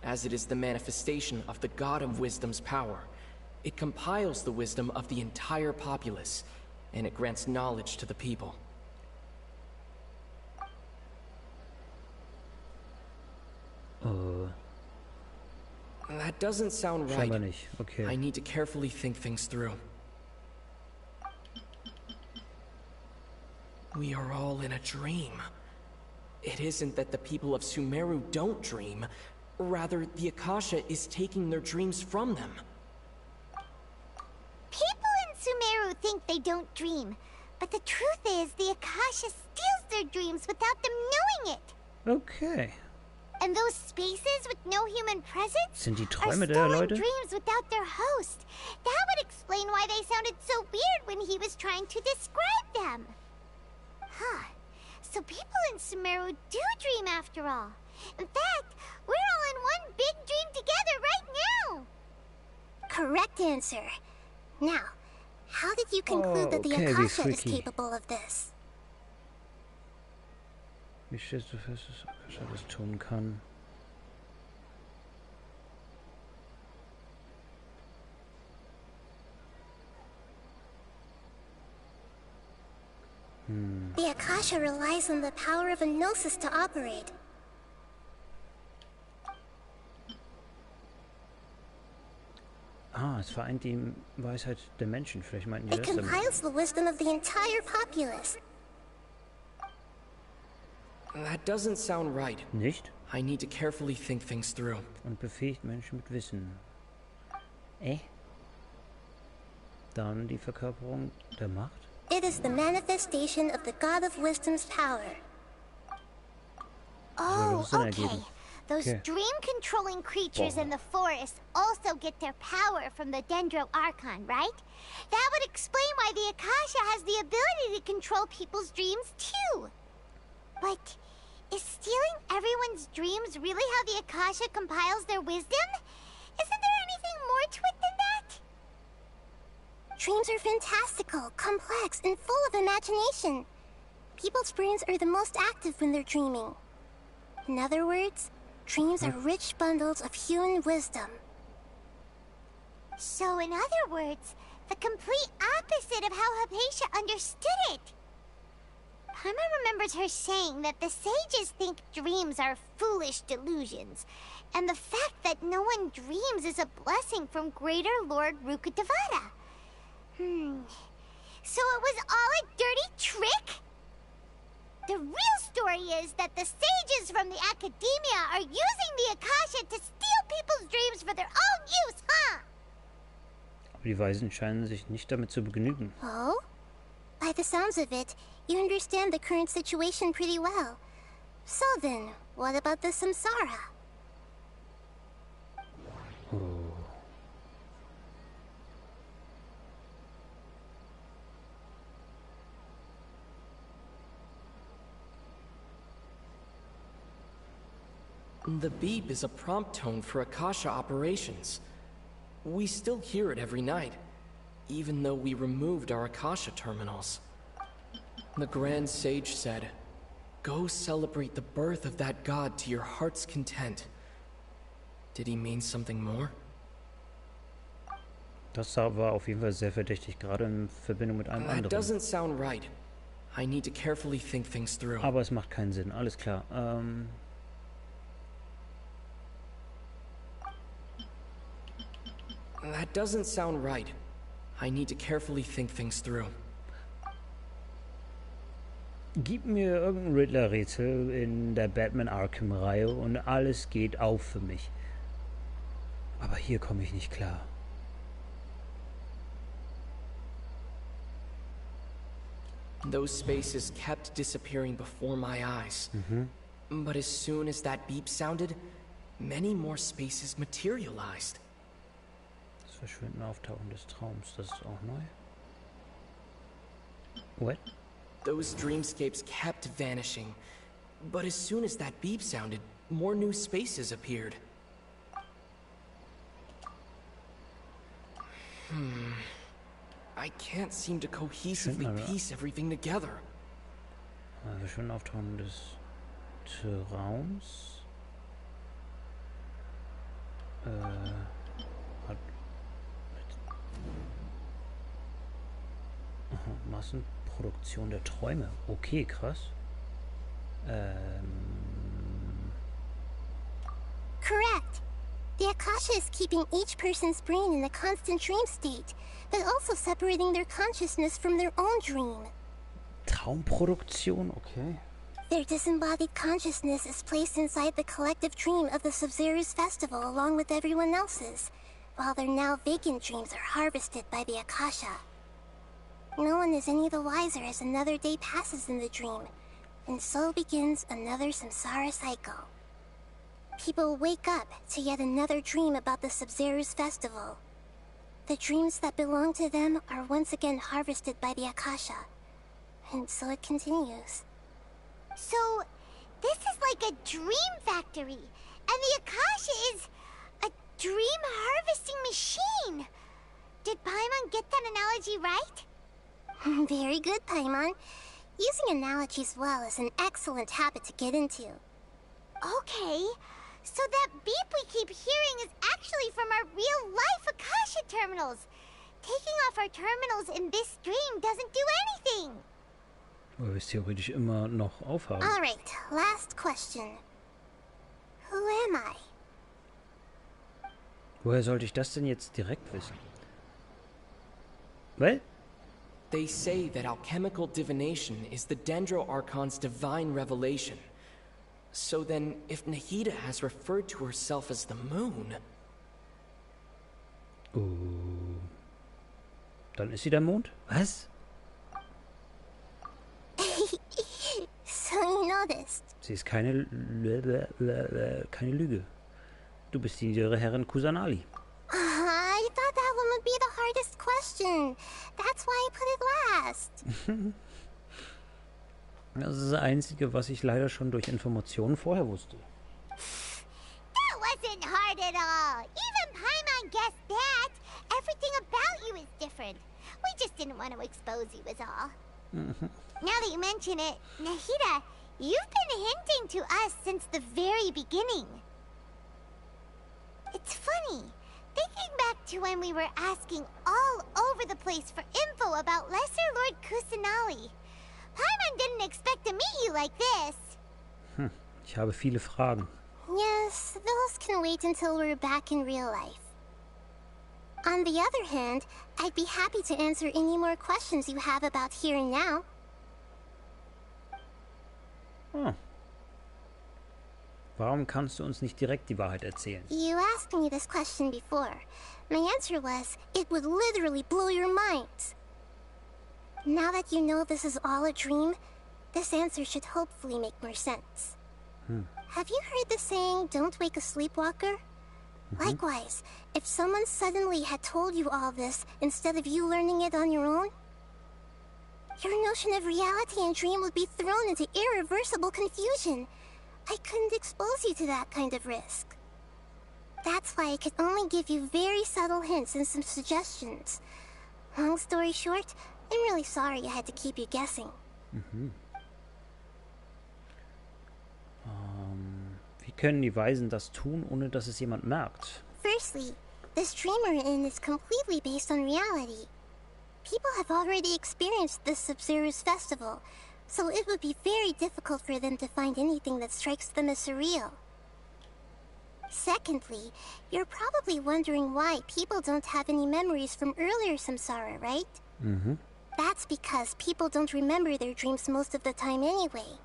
as it is the manifestation of the God of Wisdom's power. It compiles the wisdom of the entire populace, and it grants knowledge to the people. That doesn't sound right.
Scheinbar nicht. Okay.
I need to carefully think things through. We are all in a dream. It isn't that the people of Sumeru don't dream. Rather, the Akasha is taking their dreams from them.
People in Sumeru think they don't dream, but the truth is the Akasha steals their dreams without them knowing it.
Okay.
And those spaces with no human presence
Sind die
are
Träume der
stolen
Leute?
dreams without their host. That would explain why they sounded so weird when he was trying to describe them. Huh. So people in Sumeru do dream after all. In fact, we're all in one big dream together right now.
Correct answer. Now, how did you conclude that the
okay,
Akasha is capable of this?
Wie stellst du fest, dass Akasha das tun kann?
The Akasha relies on the power of a gnosis to operate.
es vereint die Weisheit der Menschen. Vielleicht meinten die
It
das damit.
compiles the wisdom of the entire populace.
That doesn't sound right.
Nicht?
I need to carefully think things through.
Und befähigt Menschen mit Wissen. Dann die Verkörperung der Macht.
It is the manifestation of the God of Wisdom's power.
Oh,
Sinn
okay.
ergeben.
Those
Okay.
dream-controlling creatures in the forest also get their power from the Dendro Archon, right? That would explain why the Akasha has the ability to control people's dreams, too. But is stealing everyone's dreams really how the Akasha compiles their wisdom? Isn't there anything more to it than that?
Dreams are fantastical, complex, and full of imagination. People's brains are the most active when they're dreaming. In other words, dreams are rich bundles of human wisdom.
So, in other words, the complete opposite of how Hypatia understood it. Paimon remembers her saying that the sages think dreams are foolish delusions, and the fact that no one dreams is a blessing from Greater Lord Rukkhadevata. So it was all a dirty trick? The real story is that the sages from the academia are using the Akasha to steal people's dreams for their own use, huh?
Aber die Weisen scheinen sich nicht damit zu begnügen.
Oh? By the sounds of it, you understand the current situation pretty well. So then, what about the samsara?
The beep is a prompt tone for Akasha operations. We still hear it every night, even though we removed our Akasha terminals. The Grand Sage said, "Go celebrate the birth of that god to your heart's content." Did he mean something more?
Das war auf jeden Fall sehr verdächtig, gerade in Verbindung mit einem
That
anderen.
doesn't sound right. I need to carefully think things through.
Aber es macht keinen Sinn, alles klar.
That doesn't sound right. I need to carefully think things through.
Gib mir irgendein Riddler-Rätsel in der Batman Arkham-Reihe und alles geht auf für mich. Aber hier komme ich nicht klar.
Those spaces kept disappearing before my eyes. But as soon as that beep sounded, many more spaces materialized.
Das Verschwinden, Auftauchen des Traums, das ist auch neu. What?
Those dreamscapes kept vanishing. But as soon as that beep sounded, more new spaces appeared. I can't seem to cohesively piece everything together.
Verschwinden, Auftauchen des Traums. Massenproduktion der Träume. Okay, krass.
Correct. The Akasha is keeping each person's brain in a constant dream state, but also separating their consciousness from their own dream.
Traumproduktion, okay.
Their disembodied consciousness is placed inside the collective dream of the Sub-Zero's festival along with everyone else's, while their now vacant dreams are harvested by the Akasha. No one is any the wiser as another day passes in the dream, and so begins another samsara cycle. People wake up to yet another dream about the Sub-Zero's festival. The dreams that belong to them are once again harvested by the Akasha, and so it continues.
So, this is like a dream factory, and the Akasha is a dream harvesting machine. Did Paimon get that analogy right?
Very good, Paimon. Using analogies well is an excellent habit to get into.
Okay, so that beep we keep hearing is actually from our real-life Akasha terminals. Taking off our terminals in this dream doesn't do anything.
Weil wir es theoretisch immer noch aufhaben.
Alright, last question. Who am I?
Woher sollte ich das denn jetzt direkt wissen? Well?
They say that alchemical divination is the Dendro-Archon's divine revelation. So then, if Nahida has referred to herself as the moon...
Dann ist sie der Mond? Was?
So you noticed.
Sie ist keine Lüge. Du bist die niedere Herrin Kusanali.
I thought that one would be the hardest question. That's why I put it last.
Das ist das Einzige, was ich leider schon durch Informationen vorher wusste.
That wasn't hard at all. Even Paimon guessed that. Everything about you is different. We just didn't want to expose you is all. Now that you mention it, Nahida, you've been hinting to us since the very beginning. It's funny, thinking back to when we were asking all over the place for info about Lesser Lord Kusanali. Paimon didn't expect to meet you like this.
Ich habe viele Fragen.
Yes, those can wait until we're back in real life. On the other hand, I'd be happy to answer any more questions you have about here and now.
Warum kannst du uns nicht direkt die Wahrheit erzählen?
You asked me this question before. My answer was, it would literally blow your minds. Now that you know this is all a dream, this answer should hopefully make more sense. Have you heard the saying, don't wake a sleepwalker? Likewise, if someone suddenly had told you all this instead of you learning it on your own, your notion of reality and dream would be thrown into irreversible confusion. I couldn't expose you to that kind of risk. That's why I could only give you very subtle hints and some suggestions. Long story short, I'm really sorry I had to keep you guessing.
Wie können die Weisen das tun, ohne dass es jemand merkt?
Firstly, this dream we're in is completely based on reality. People have already experienced this Sub-Zero's festival, so it would be very difficult for them to find anything that strikes them as surreal. Secondly, you're probably wondering why people don't have any memories from earlier samsara, right? That's because people don't remember their dreams most of the time anyway.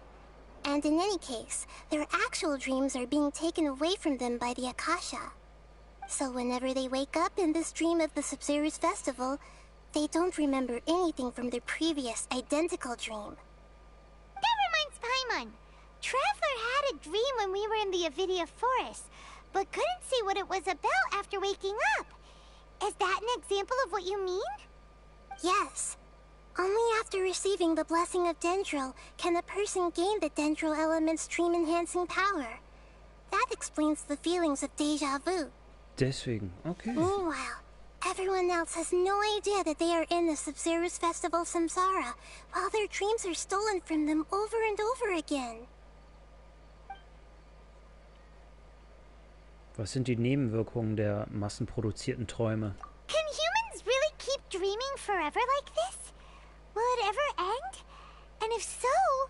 And in any case, their actual dreams are being taken away from them by the Akasha. So whenever they wake up in this dream of the Sub-Zero's festival, they don't remember anything from their previous identical dream.
That reminds Paimon. Traveler had a dream when we were in the Avidia forest, but couldn't see what it was about after waking up. Is that an example of what you mean?
Yes. Only after receiving the blessing of Dendro can a person gain the Dendro element's dream-enhancing power. That explains the feelings of déjà vu.
Deswegen, okay.
Meanwhile, everyone else has no idea that they are in the Sub-Zero's festival samsara, while their dreams are stolen from them over and over again.
Was sind die Nebenwirkungen der massenproduzierten Träume?
Can humans really keep dreaming forever like this? Will it ever end? And if so,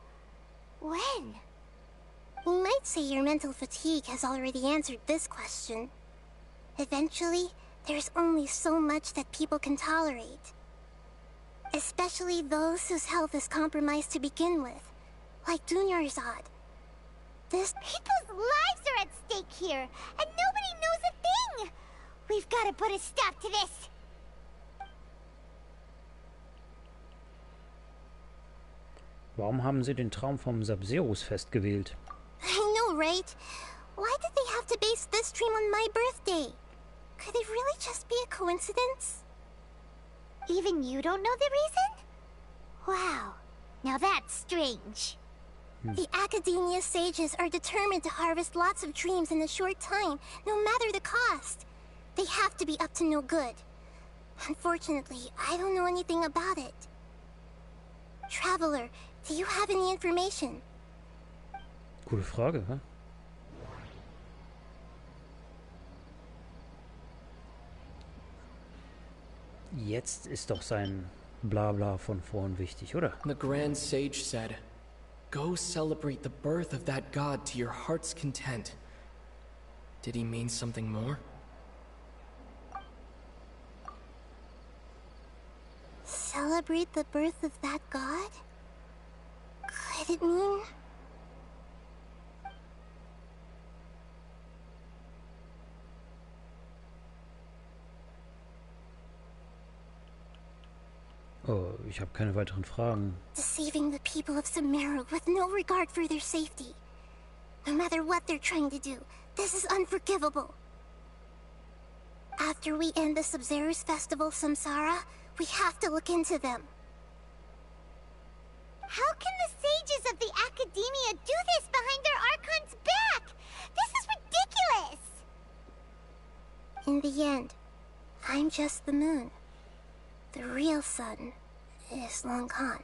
when?
You might say your mental fatigue has already answered this question. Eventually, there's only so much that people can tolerate. Especially those whose health is compromised to begin with, like Dunyarzad.
People's lives are at stake here, and nobody knows a thing! We've got to put a stop to this!
Warum haben sie den Traum vom Sub-Zero's-Fest gewählt?
I know, right? Why did they have to base this dream on my birthday? Could it really just be a coincidence?
Even you don't know the reason? Wow, now that's strange.
The Academia sages are determined to harvest lots of dreams in a short time, no matter the cost. They have to be up to no good. Unfortunately, I don't know anything about it. Traveler, do you have any information?
Gute Frage, hä? Jetzt ist doch sein Blabla von vorn wichtig, oder?
The Grand Sage said, "Go celebrate the birth of that god to your heart's content." Did he mean something more?
celebrate the birth of that god? Could it mean...
Oh, ich habe keine weiteren Fragen.
Deceiving the people of Sumeru with no regard for their safety. No matter what they're trying to do, this is unforgivable. After we end the Sub-Zero's festival, Samsara, we have to look into them.
How can the sages of the Academia do this behind their Archon's back? This is ridiculous!
In the end, I'm just the moon. The real sun is long gone.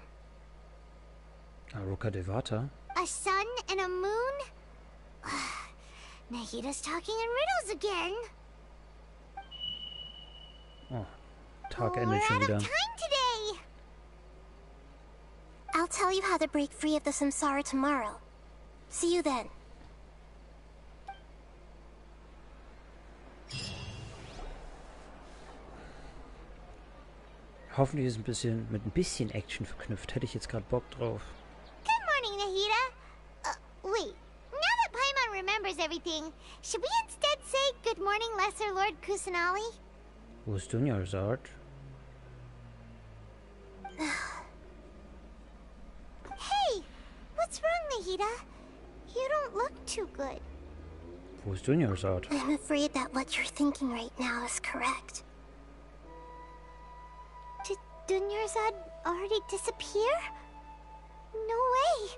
Aruka Devata?
A sun and a moon? Nahida's talking in riddles again.
Oh, Tag
We're
endet schon
out
wieder.
of time today.
I'll tell you how to break free of the Samsara tomorrow. See you then.
Hoffentlich ist es mit ein bisschen Action verknüpft. Hätte ich jetzt gerade Bock drauf.
Good morning, Nahida. Wait. Now that Paimon remembers everything, should we instead say good morning, Lesser Lord Kusanali?
Wo ist Dunyarzad?
Hey! What's wrong, Nahida? You don't look too good.
Wo ist Dunyarzad?
I'm afraid that what you're thinking right now is correct.
Did Dunyarzad already disappear? No way!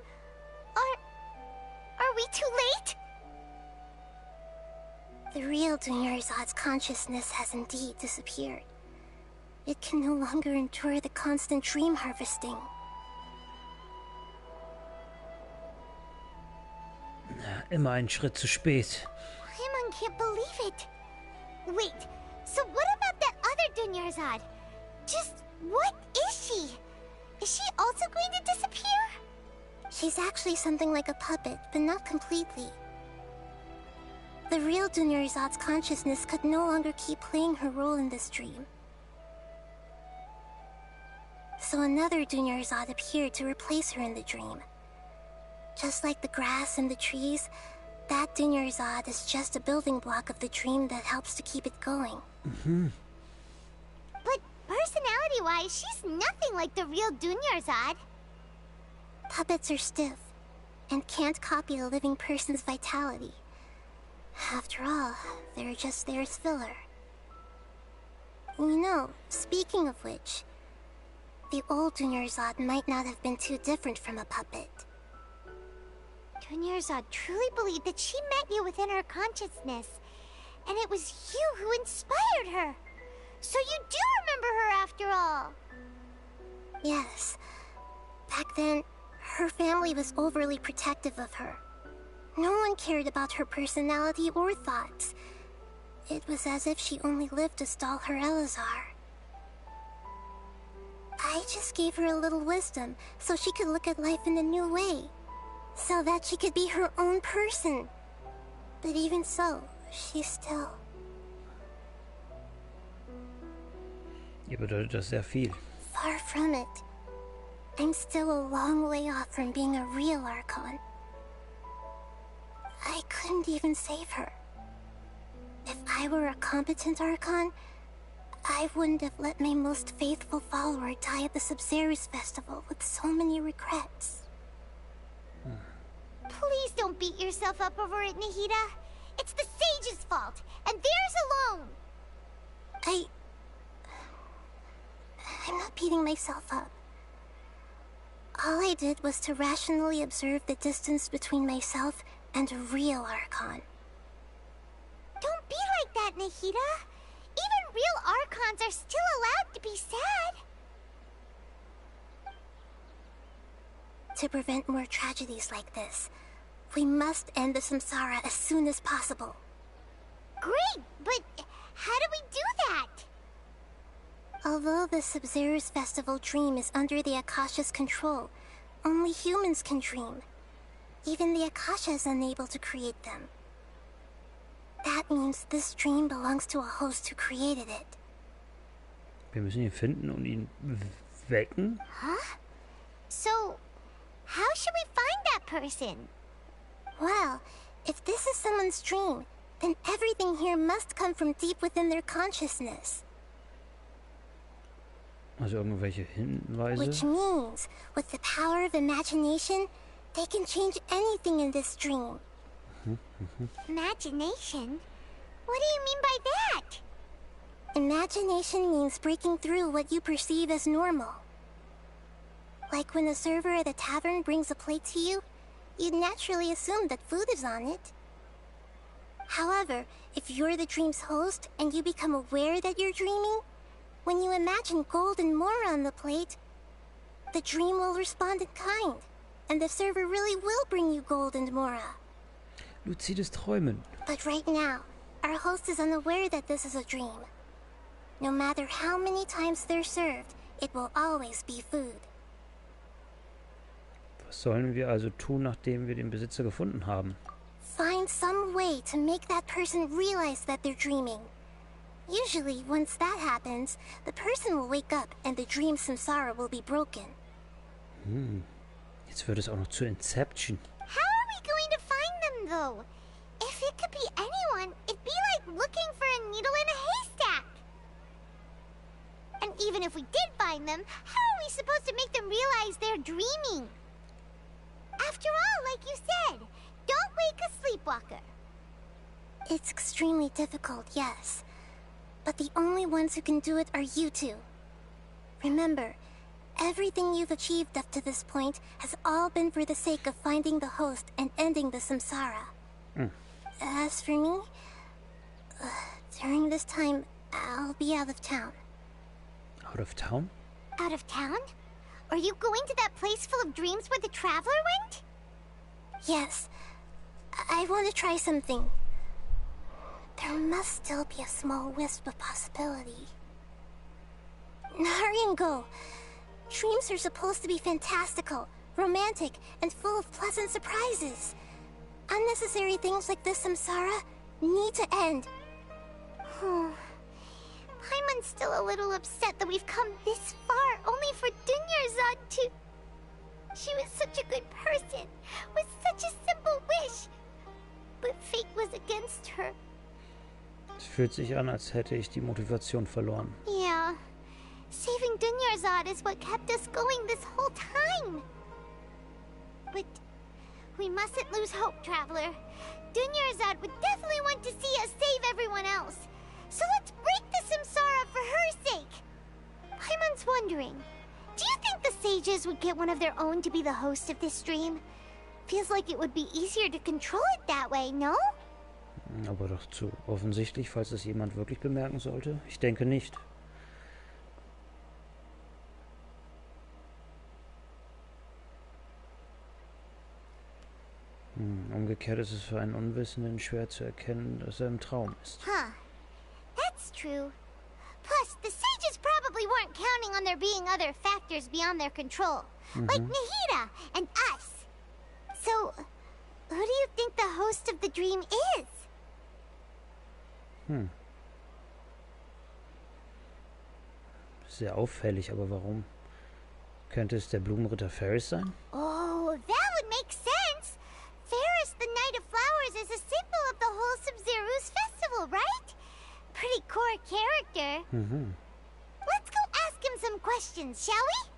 Are we too late?
The real Dunyarzad's consciousness has indeed disappeared. It can no longer endure the constant dream harvesting.
Immer einen Schritt zu spät.
Paimon can't believe it. Wait, so what about that other Dunyarzad? Just what is she? Is she also going to disappear?
She's actually something like a puppet, but not completely. The real Dunyarzad's consciousness could no longer keep playing her role in this dream. So another Dunyarzad appeared to replace her in the dream. Just like the grass and the trees, that Dunyarzad is just a building block of the dream that helps to keep it going.
But personality-wise, she's nothing like the real Dunyarzad.
Puppets are stiff, and can't copy a living person's vitality. After all, they're just there as filler. You know, speaking of which, the old Dunyarzad might not have been too different from a puppet.
Dunyarzad truly believed that she met you within her consciousness, and it was you who inspired her. So you do remember her after all.
Yes. Back then, her family was overly protective of her. No one cared about her personality or thoughts. It was as if she only lived to stall her Elazar. I just gave her a little wisdom so she could look at life in a new way. So that she could be her own person. But even so, she's still...
Ihr bedeutet das sehr viel.
Far from it. I'm still a long way off from being a real Archon. I couldn't even save her. If I were a competent Archon, I wouldn't have let my most faithful follower die at the Sub-Zero's festival with so many regrets.
Please don't beat yourself up over it, Nahida. It's the sage's fault, and theirs alone.
I'm not beating myself up. All I did was to rationally observe the distance between myself and a real Archon.
Don't be like that, Nahida. Even real Archons are still allowed to be sad.
To prevent more tragedies like this, we must end the Samsara as soon as possible.
Great, but how do we do that?
Although the Sub-Zero's festival dream is under the Akasha's control, only humans can dream. Even the Akasha is unable to create them. That means this dream belongs to a host who created it.
Wir müssen ihn finden und ihn wecken?
Huh? So, how should we find that person?
Well, if this is someone's dream, then everything here must come from deep within their consciousness.
Also irgendwelche Hinweise?
Which means, with the power of imagination, they can change anything in this dream.
Imagination? What do you mean by that?
Imagination means breaking through what you perceive as normal. Like when a server at a tavern brings a plate to you, you'd naturally assume that food is on it. However, if you're the dream's host and you become aware that you're dreaming, when you imagine gold and more on the plate, the dream will respond in kind, and the server really will bring you gold and mora.
Luzides Träumen.
But right now, our host is unaware that this is a dream. No matter how many times they're served, it will always be food.
Was sollen wir also tun, nachdem wir den Besitzer gefunden haben?
Find some way to make that person realize that they're dreaming. Usually, once that happens, the person will wake up and the dream samsara will be broken.
Jetzt wird es auch noch zu Inception.
How are we going to find them, though? If it could be anyone, it'd be like looking for a needle in a haystack. And even if we did find them, how are we supposed to make them realize they're dreaming? After all, like you said, don't wake a sleepwalker.
It's extremely difficult, yes. But the only ones who can do it are you two. Remember, everything you've achieved up to this point has all been for the sake of finding the host and ending the samsara. As for me, during this time, I'll be out of town.
Out of town?
Out of town? Are you going to that place full of dreams where the traveler went?
Yes. I want to try something. There must still be a small wisp of possibility. Hurry and go. Dreams are supposed to be fantastical, romantic, and full of pleasant surprises. Unnecessary things like this samsara need to end.
Paimon's still a little upset that we've come this far only for Dunyarzad to... She was such a good person, with such a simple wish. But fate was against her.
Es fühlt sich an, als hätte ich die Motivation verloren.
Yeah. Saving Dunyarzad is what kept us going this whole time. But we mustn't lose hope, Traveler. Dunyarzad would definitely want to see us save everyone else. So let's break the samsara for her sake. Paimon's wondering, do you think the sages would get one of their own to be the host of this stream? Feels like it would be easier to control it that way, no?
Aber doch zu offensichtlich, falls es jemand wirklich bemerken sollte. Ich denke nicht. Umgekehrt ist es für einen Unwissenden schwer zu erkennen, dass er im Traum ist.
Huh. That's true. Plus, the sages probably weren't counting on there being other factors beyond their control. Like Nahida and us. So, who do you think the host of the dream is?
Sehr auffällig, aber warum? Könnte es der Blumenritter Ferris sein?
Oh, that would make sense. Ferris, the Knight of Flowers, is a symbol of the whole Sub-Zero's festival, right? Pretty core character. Let's go ask him some questions, shall we?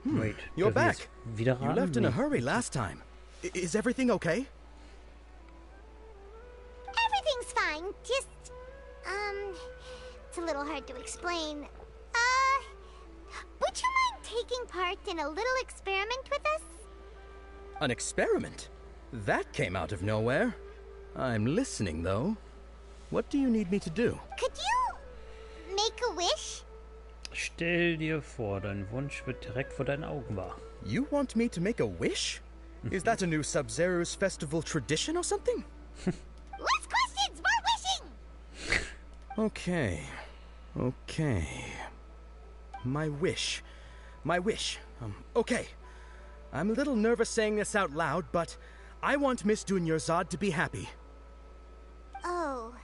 Wait,
You're back.
Wieder
You
ran?
left in a
Nee.
hurry last time. Is everything okay?
Everything's fine. Just, it's a little hard to explain. Would you mind taking part in a little experiment with us?
An experiment? That came out of nowhere. I'm listening, though. What do you need me to do?
Could you make a wish?
Stell dir vor, dein Wunsch wird direkt vor deinen Augen wahr.
You want me to make a wish? Is that a new Sub-Zero's festival tradition or something?
Less questions, more wishing!
Okay. My wish. Okay. I'm a little nervous saying this out loud, but I want Miss Dunyarzad to be happy.
Oh.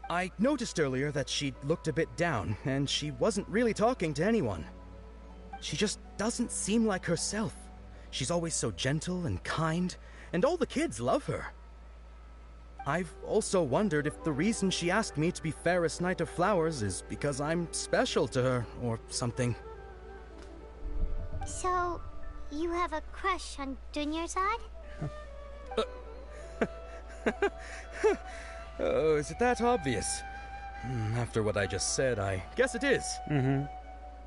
I noticed earlier that she looked a bit down, and she wasn't really talking to anyone. She just doesn't seem like herself. She's always so gentle and kind, and all the kids love her. I've also wondered if the reason she asked me to be Fairest Knight of Flowers is because I'm special to her, or something.
So, you have a crush on Dunyarzad?
Oh, is it that obvious? After what I just said, I guess it is.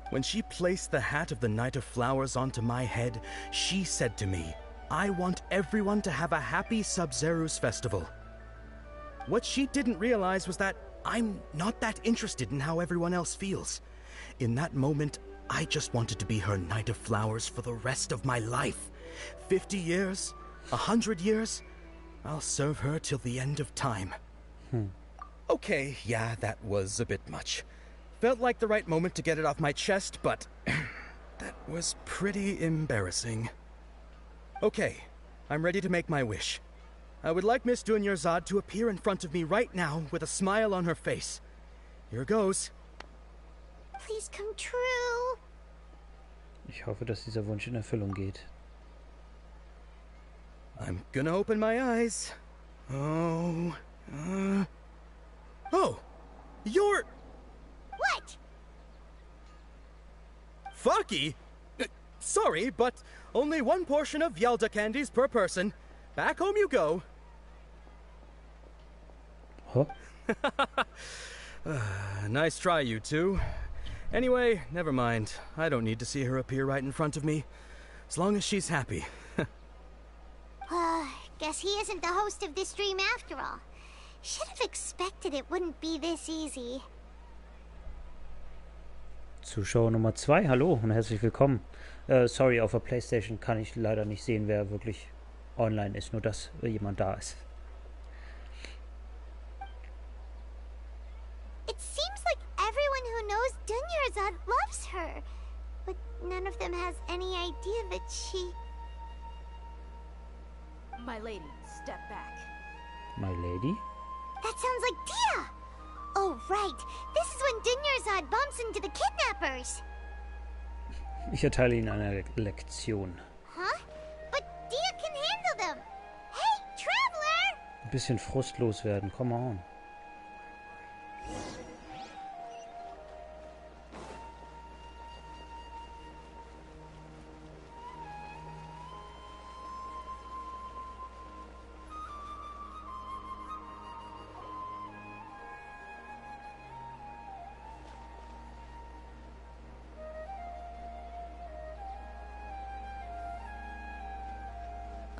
When she placed the hat of the Knight of Flowers onto my head, she said to me, I want everyone to have a happy Sub-Zero's festival. What she didn't realize was that I'm not that interested in how everyone else feels. In that moment, I just wanted to be her Knight of Flowers for the rest of my life. 50 years, 100 years, I'll serve her till the end of time. Okay, yeah, that was a bit much. Felt like the right moment to get it off my chest, but that was pretty embarrassing. Okay, I'm ready to make my wish. I would like Miss Dunyarzad to appear in front of me right now with a smile on her face. Here goes.
Please come true.
Ich hoffe, dass dieser Wunsch in Erfüllung geht.
I'm gonna open my eyes. Oh, you're...
What?
Fucky? Sorry, but only one portion of Yelda candies per person. Back home you go.
Huh?
Nice try, you two. Anyway, never mind. I don't need to see her appear right in front of me. As long as she's happy.
Guess he isn't the host of this stream after all. Should have expected it wouldn't be this easy.
Zuschauer Nummer 2, hallo und herzlich willkommen. Sorry, auf der Playstation kann ich leider nicht sehen, wer wirklich online ist, nur dass jemand da ist.
It seems like everyone who knows Dunyarzad loves her, but none of them has any idea that she...
My lady, step back.
My lady?
That sounds like Dia! Oh, right. This is when Dunyarzad bumps into the kidnappers.
Ich erteile Ihnen eine Lektion.
Huh? But Dia can handle them. Hey, Traveler!
Ein bisschen frustlos werden, come on.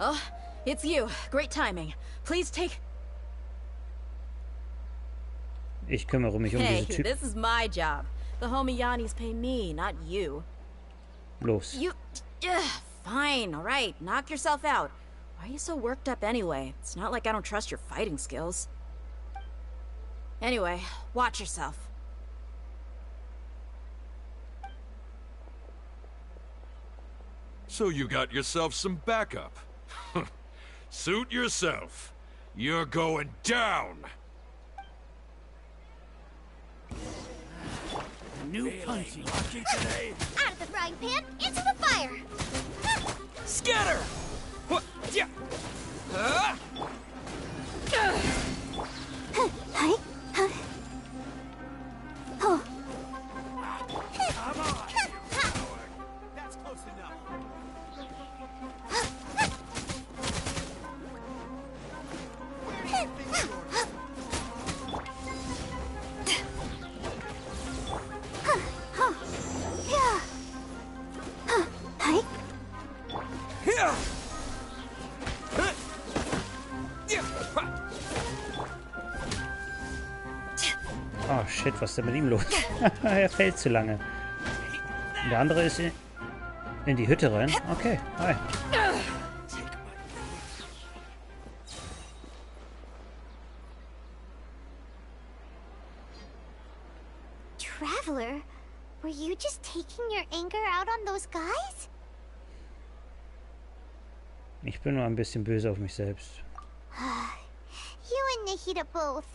Oh, it's you. Great timing. Please take...
Ich kümmere mich
Hey,
diese Typen.
this is my job. The Homiyanis pay me, not you.
Los.
You... fine, alright. Knock yourself out. Why are you so worked up anyway? It's not like I don't trust your fighting skills. Anyway, watch yourself.
So you got yourself some backup. Suit yourself. You're going down.
New punching today.
Out of the frying pan, into the fire!
Scatter! What? Yeah.
Oh.
Come on. That's close enough.
shit, was ist denn mit ihm los? Er fällt zu lange. Und der andere ist in die Hütte rein. Okay, hi.
Traveler, were you just taking your anger out on those guys?
Ich bin nur ein bisschen böse auf mich selbst.
You and Nahida both.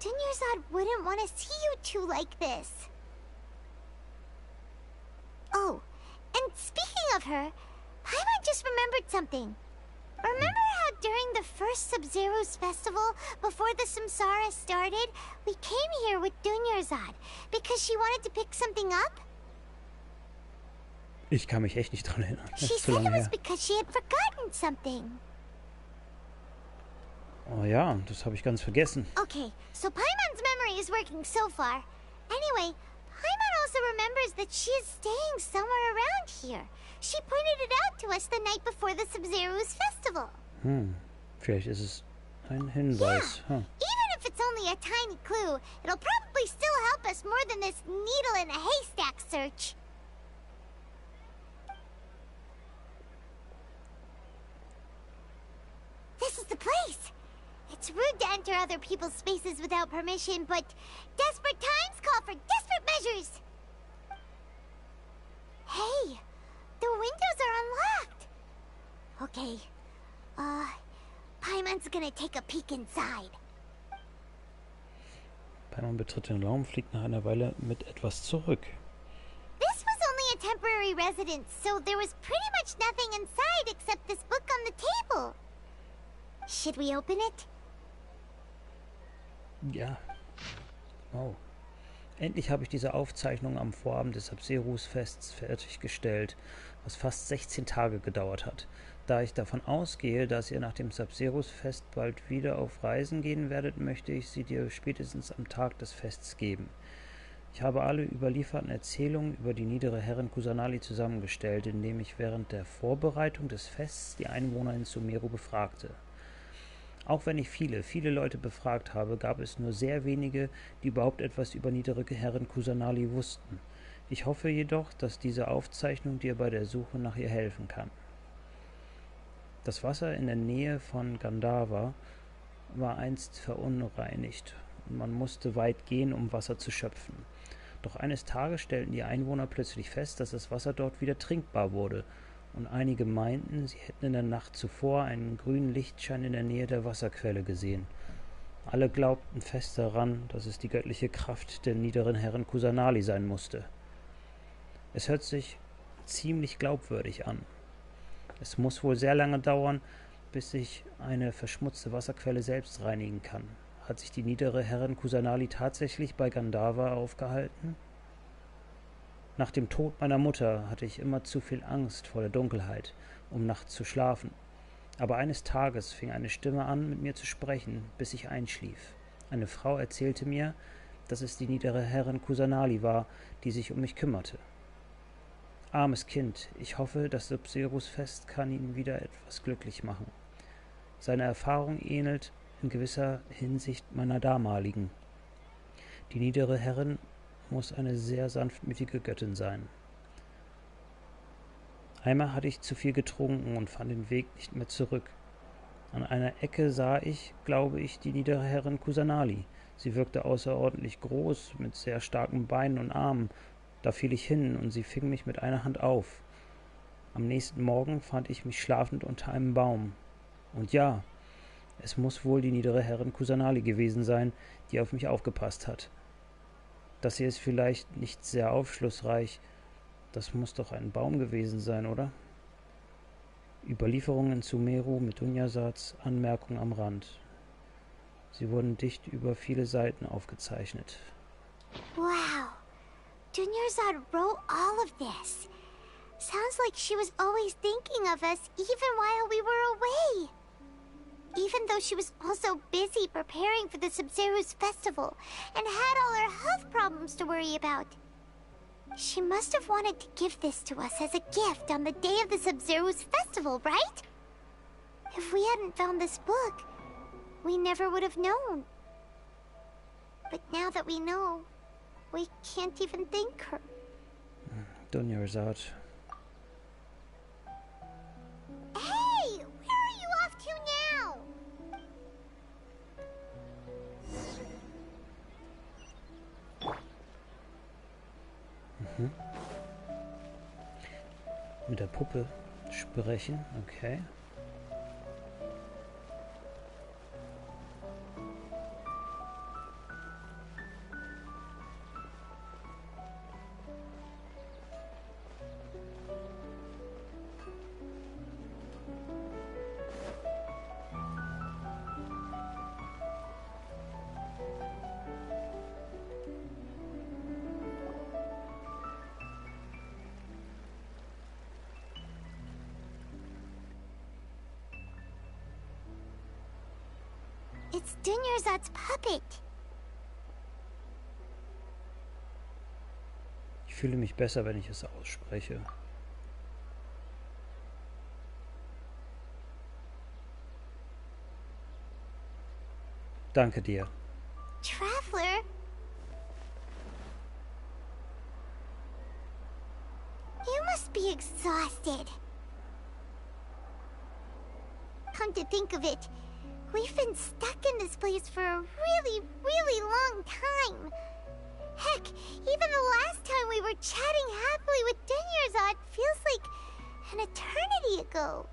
Dunyarzad wouldn't want to see you two like this. Oh, and speaking of her, Paimon just remembered something. Remember how during the first Sub-Zero's festival, before the Samsara started, we came here with Dunyarzad because she wanted to pick something up?
Ich kann mich echt nicht dran erinnern. Das
She
ist zu
said it
lange
was
her.
because she had forgotten something.
Oh ja, das habe ich ganz vergessen.
Okay, so Paimon's memory is working so far. Anyway, Paimon also remembers that she is staying somewhere around here. She pointed it out to us the night before the Sub-Zero's festival.
Vielleicht ist es ein Hinweis.
Even if it's only a tiny clue, it'll probably still help us more than this needle in a haystack search. This is the place. It's rude to enter other people's spaces without permission, but desperate times call for desperate measures. Hey, the windows are unlocked. Okay, Paimon's gonna take a peek inside.
Paimon betritt den Raum, fliegt nach einer Weile mit etwas zurück.
This was only a temporary residence, so there was pretty much nothing inside except this book on the table. Should we open it?
Ja. Oh. Endlich habe ich diese Aufzeichnung am Vorabend des Sub-Zeros-Fests fertiggestellt, was fast 16 Tage gedauert hat. Da ich davon ausgehe, dass ihr nach dem Sub-Zeros-Fest bald wieder auf Reisen gehen werdet, möchte ich sie dir spätestens am Tag des Fests geben. Ich habe alle überlieferten Erzählungen über die niedere Herrin Kusanali zusammengestellt, indem ich während der Vorbereitung des Fests die Einwohner in Sumeru befragte. Auch wenn ich viele Leute befragt habe, gab es nur sehr wenige, die überhaupt etwas über niedere Herrin Kusanali wussten. Ich hoffe jedoch, dass diese Aufzeichnung dir bei der Suche nach ihr helfen kann. Das Wasser in der Nähe von Gandhara war einst verunreinigt und man musste weit gehen, um Wasser zu schöpfen. Doch eines Tages stellten die Einwohner plötzlich fest, dass das Wasser dort wieder trinkbar wurde. Und einige meinten, sie hätten in der Nacht zuvor einen grünen Lichtschein in der Nähe der Wasserquelle gesehen. Alle glaubten fest daran, dass es die göttliche Kraft der niederen Herrin Kusanali sein musste. Es hört sich ziemlich glaubwürdig an. Es muss wohl sehr lange dauern, bis sich eine verschmutzte Wasserquelle selbst reinigen kann. Hat sich die niedere Herrin Kusanali tatsächlich bei Gandhara aufgehalten? Nach dem Tod meiner Mutter hatte ich immer zu viel Angst vor der Dunkelheit, um nachts zu schlafen. Aber eines Tages fing eine Stimme an, mit mir zu sprechen, bis ich einschlief. Eine Frau erzählte mir, dass es die niedere Herrin Kusanali war, die sich um mich kümmerte. Armes Kind, ich hoffe, das Sub-Zeros Fest kann ihn wieder etwas glücklich machen. Seine Erfahrung ähnelt in gewisser Hinsicht meiner damaligen. Die niedere Herrin muss eine sehr sanftmütige Göttin sein. Einmal hatte ich zu viel getrunken und fand den Weg nicht mehr zurück. An einer Ecke sah ich, glaube ich, die niedere Herrin Kusanali. Sie wirkte außerordentlich groß, mit sehr starken Beinen und Armen. Da fiel ich hin und sie fing mich mit einer Hand auf. Am nächsten Morgen fand ich mich schlafend unter einem Baum. Und ja, es muss wohl die niedere Herrin Kusanali gewesen sein, die auf mich aufgepasst hat. Das hier ist vielleicht nicht sehr aufschlussreich. Das muss doch ein Baum gewesen sein, oder? Überlieferungen in Sumeru mit Dunyazads Anmerkung am Rand. Sie wurden dicht über viele Seiten aufgezeichnet.
Wow. Dunyarzad wrote all of this. Sounds like she was always thinking of us even while we were away. Even though she was also busy preparing for the Sub-Zero's festival and had all her health problems to worry about. She must have wanted to give this to us as a gift on the day of the Sub-Zero's festival, right? If we hadn't found this book, we never would have known. But now that we know, we can't even thank her.
Dunyarzad.
Hey! Where are you off to now?
Mit der Puppe sprechen, okay.
It's Dunyarzad's puppet.
Ich fühle mich besser, wenn ich es ausspreche. Danke dir.
Traveler? You must be exhausted. Come to think of it, we've been stuck in this place for a really, really long time. Heck, even the last time we were chatting happily with Dunyarzad feels like an eternity ago.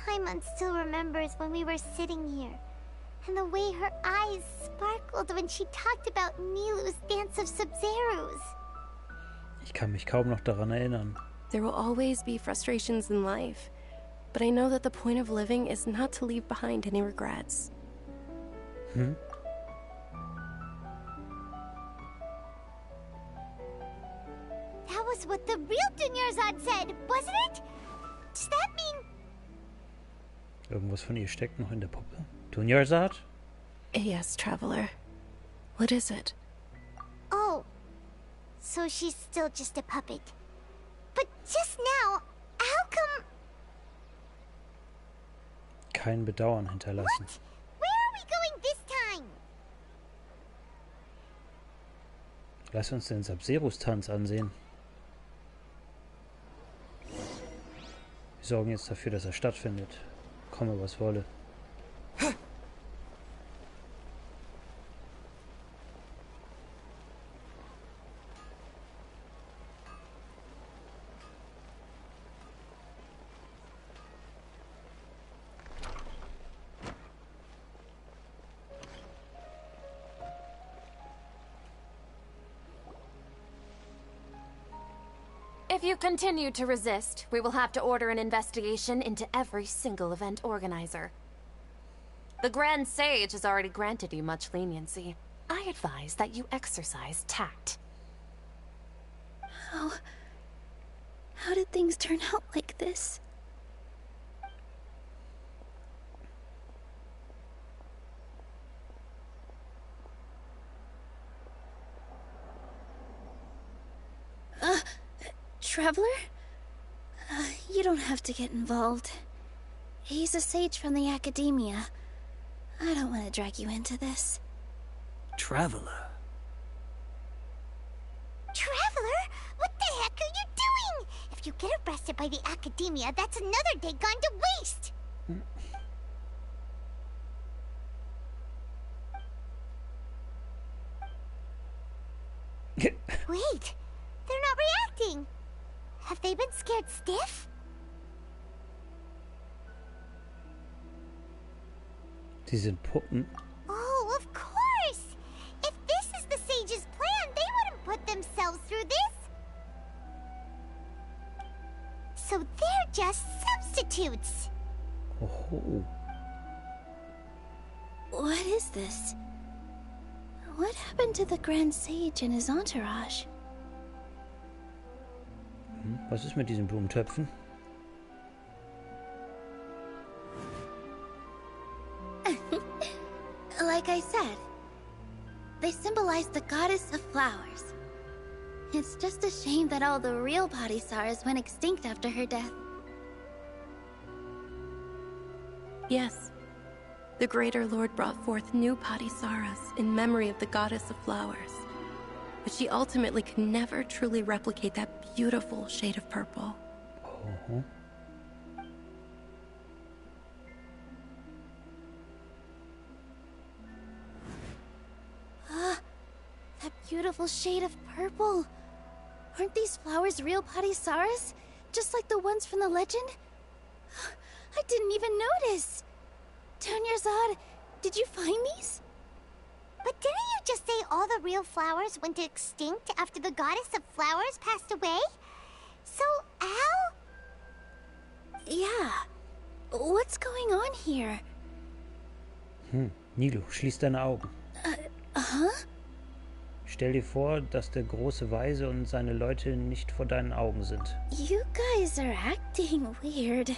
Paimon still remembers when we were sitting here, and the way her eyes sparkled when she talked about Nilu's dance of Sub-Zerus.
Ich kann mich kaum noch daran erinnern.
There will always be frustrations in life, but I know that the point of living is not to leave behind any regrets.
Hm?
That was what the real Dunyarzad said, wasn't it? Does that mean...
Irgendwas von ihr steckt noch in der Puppe. Dunyarzad?
Yes, Traveler. What is it?
Oh, so she's still just a puppet. But just now, how come...
Kein Bedauern hinterlassen.
What? Where are we going this time?
Lass uns den Sub-Zerus-Tanz ansehen. Wir sorgen jetzt dafür, dass er stattfindet. Komme, was wolle.
If you continue to resist, we will have to order an investigation into every single event organizer. The Grand Sage has already granted you much leniency. I advise that you exercise tact.
How did things turn out like this? Traveler? You don't have to get involved. He's a sage from the academia. I don't want to drag you into this.
Traveler?
Traveler? What the heck are you doing? If you get arrested by the academia, that's another day gone to waste. Wait, they're not reacting. Have they been scared stiff?
Sie sind Puppen.
Oh, of course! If this is the sage's plan, they wouldn't put themselves through this. So they're just substitutes.
Oh.
What is this? What happened to the Grand Sage and his entourage?
Was ist mit diesen Blumentöpfen?
Like I said, they symbolize the goddess of flowers. It's just a shame that all the real Padisarahs went extinct after her death.
Yes. The Greater Lord brought forth new Padisarahs in memory of the goddess of flowers. But she ultimately could never truly replicate that beautiful shade of purple.
Uh-huh.
That beautiful shade of purple. Aren't these flowers real Padisarahs? Just like the ones from the legend? I didn't even notice. Dunyarzad, did you find these?
But didn't you just say all the real flowers went extinct after the goddess of flowers passed away? So, how?
Yeah. What's going on here?
Nilo, schließ deine Augen.
Huh?
Stell dir vor, dass der große Weise und seine Leute nicht vor deinen Augen sind.
You guys are acting weird.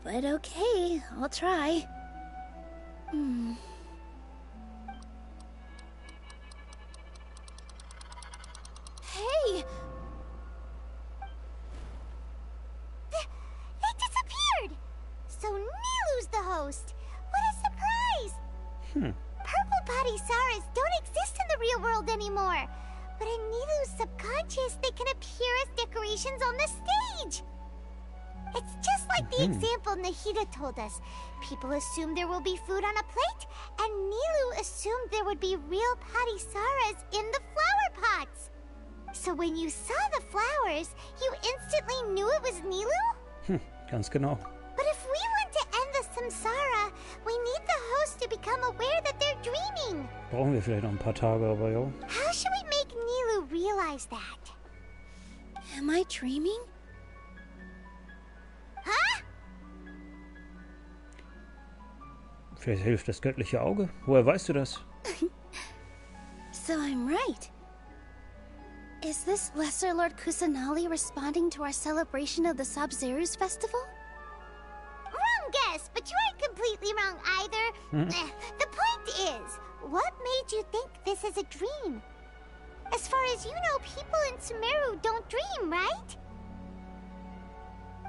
But okay, I'll try. Hey!
They disappeared! So Nilu's the host! What a surprise! Purple Padisarahs don't exist in the real world anymore. But in Nilu's subconscious, they can appear as decorations on the stage. It's just like the example Nahida told us. People assumed there will be food on a plate, and Nilu assumed there would be real Padisarahs in the flower pots. So when you saw the flowers, you instantly knew it was Nilu?
Ganz genau.
But if we want to end the samsara, we need the host to become aware that they're dreaming.
Brauchen wir vielleicht noch ein paar Tage, aber jo.
How should we make Nilu realize that?
Am I dreaming?
Huh?
Vielleicht hilft das göttliche Auge. Woher weißt du das?
So I'm right. Is this Lesser Lord Kusanali responding to our celebration of the Sabzeruz festival?
Wrong guess, but you aren't completely wrong either. The point is, what made you think this is a dream? As far as you know, people in Sumeru don't dream, right?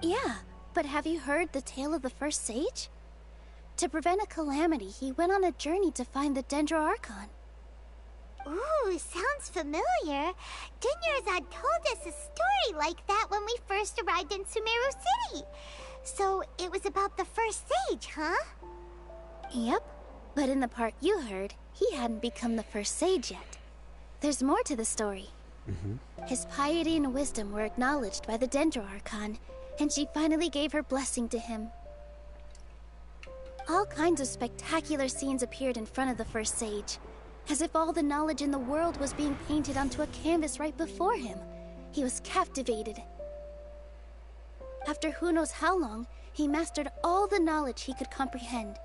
Yeah, but have you heard the tale of the first sage? To prevent a calamity, he went on a journey to find the Dendro Archon.
Ooh, sounds familiar. Dunyarzad told us a story like that when we first arrived in Sumeru City. So it was about the first sage, huh?
Yep, but in the part you heard, he hadn't become the first sage yet. There's more to the story. His piety and wisdom were acknowledged by the Dendro Archon, and she finally gave her blessing to him. All kinds of spectacular scenes appeared in front of the first sage, as if all the knowledge in the world was being painted onto a canvas right before him. He was captivated. After who knows how long, he mastered all the knowledge he could comprehend.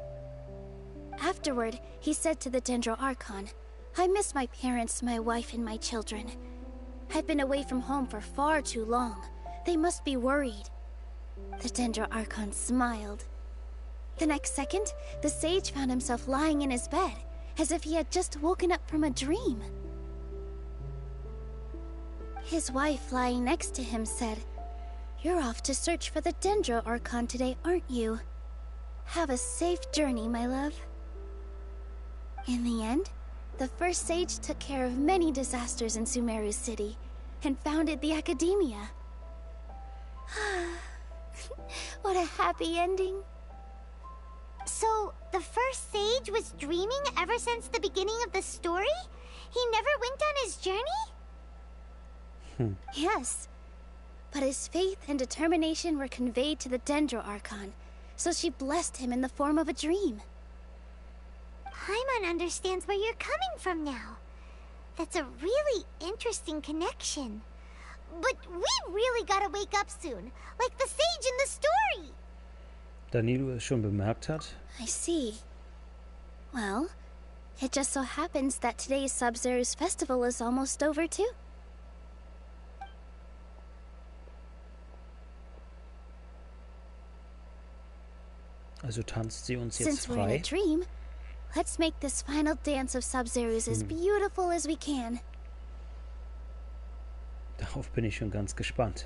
Afterward, he said to the Dendro Archon, "I miss my parents, my wife, and my children. I've been away from home for far too long. They must be worried." The Dendro Archon smiled. The next second, the sage found himself lying in his bed, as if he had just woken up from a dream. His wife, lying next to him, said, "You're off to search for the Dendro Archon today, aren't you? Have a safe journey, my love." In the end, the first sage took care of many disasters in Sumeru City and founded the Academia. What a happy ending.
So, the first sage was dreaming ever since the beginning of the story? He never went on his journey?
Yes, but his faith and determination were conveyed to the Dendro Archon, so she blessed him in the form of a dream.
Paimon understands where you're coming from now. That's a really interesting connection. But we really gotta wake up soon, like the sage in the story.
Da Nilo es schon bemerkt hat.
I see. Well, it just so happens that today's Sabzeruz festival is almost over too.
Also tanzt sie uns jetzt
Since we're in
frei.
a dream, Let's make this final dance of Sub-Zeros as beautiful as we can.
Darauf bin ich schon ganz gespannt.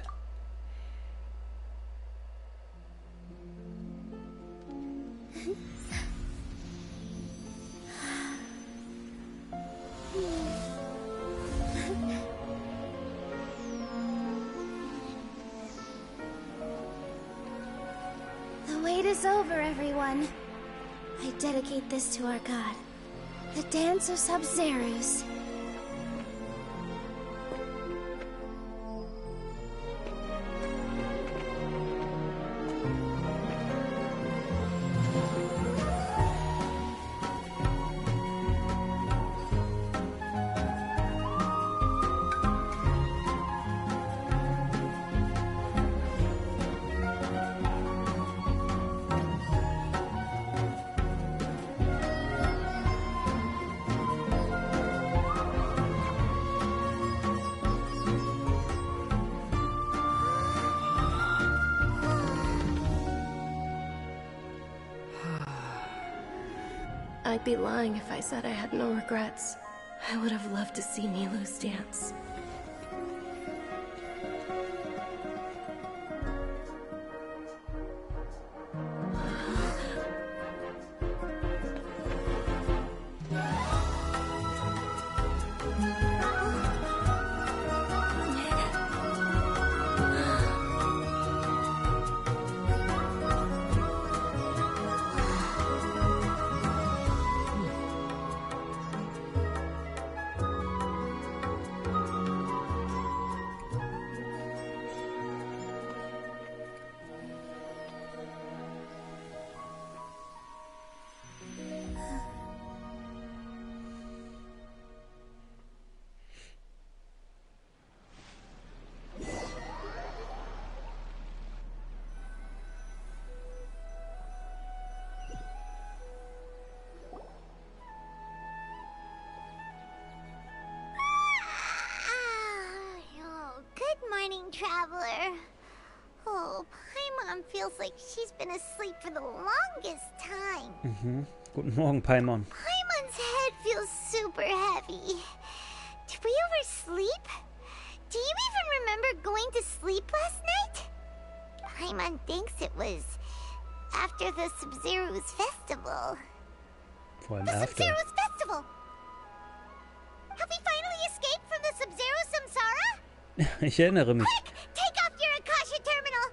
The wait is over, everyone. I dedicate this to our god, the dance of Sub-Zeros.
I'd be lying if I said I had no regrets. I would have loved to see Nilou's dance.
Traveler. Oh, Paimon feels like she's been asleep for the longest time.
Guten Morgen, Paimon.
Paimon's head feels super heavy. Did we oversleep? Do you even remember going to sleep last night? Paimon thinks it was after the Sub-Zero's festival.
Vor allem
The
after.
Sub-Zero's festival! Have we finally escaped from the Sub-Zero Samsara?
Ich erinnere mich.
Quick! Take off your Akasha terminal!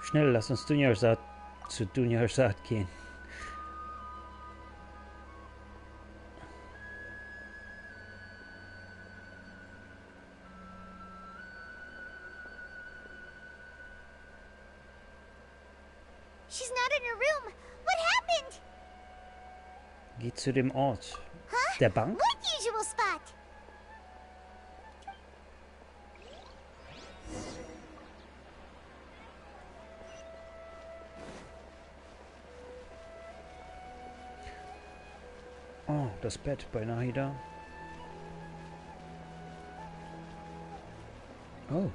Schnell, lass uns zu Dunyarsat gehen.
She's not in her room. What happened?
Geh zu dem Ort.
Huh?
Der Bank?
What usual spot?
Oh, das Bett bei Nahida. Oh.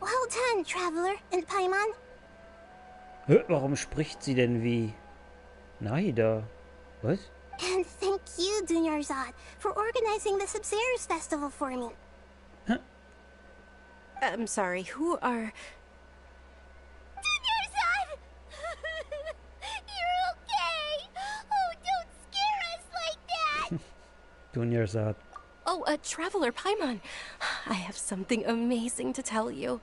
Well done, Traveler and Paimon.
Warum spricht sie denn wie Nahida? Was?
And thank you, Dunyarzad, for organizing the Sub-Zero's festival for me.
Huh?
I'm sorry, who are...
Dunyarzad! You're okay! Oh, don't scare us like that!
Dunyarsat.
Oh, Traveler Paimon. I have something amazing to tell you.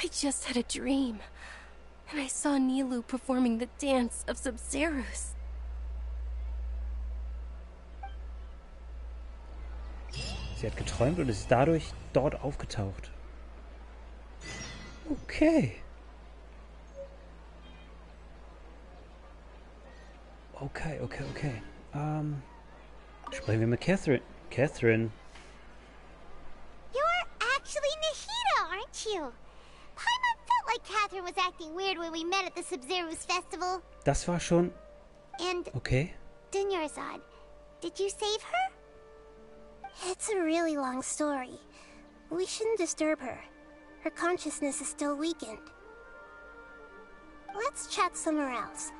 I just had a dream, and I saw Nilou performing the dance of Sub-Zeros.
Sie hat geträumt und ist dadurch dort aufgetaucht. Okay. Okay. Sprechen wir mit Catherine. Catherine.
You're actually Nahida, aren't you? Paimon felt like Catherine was acting weird when we met at the Sub-Zero's festival.
Das war schon...
And...
Okay.
Dunyarzad, did you save her?
It's a really long story. We shouldn't disturb her. her consciousness is still weakened. Let's chat somewhere else.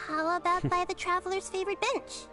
How about by the traveler's favorite bench?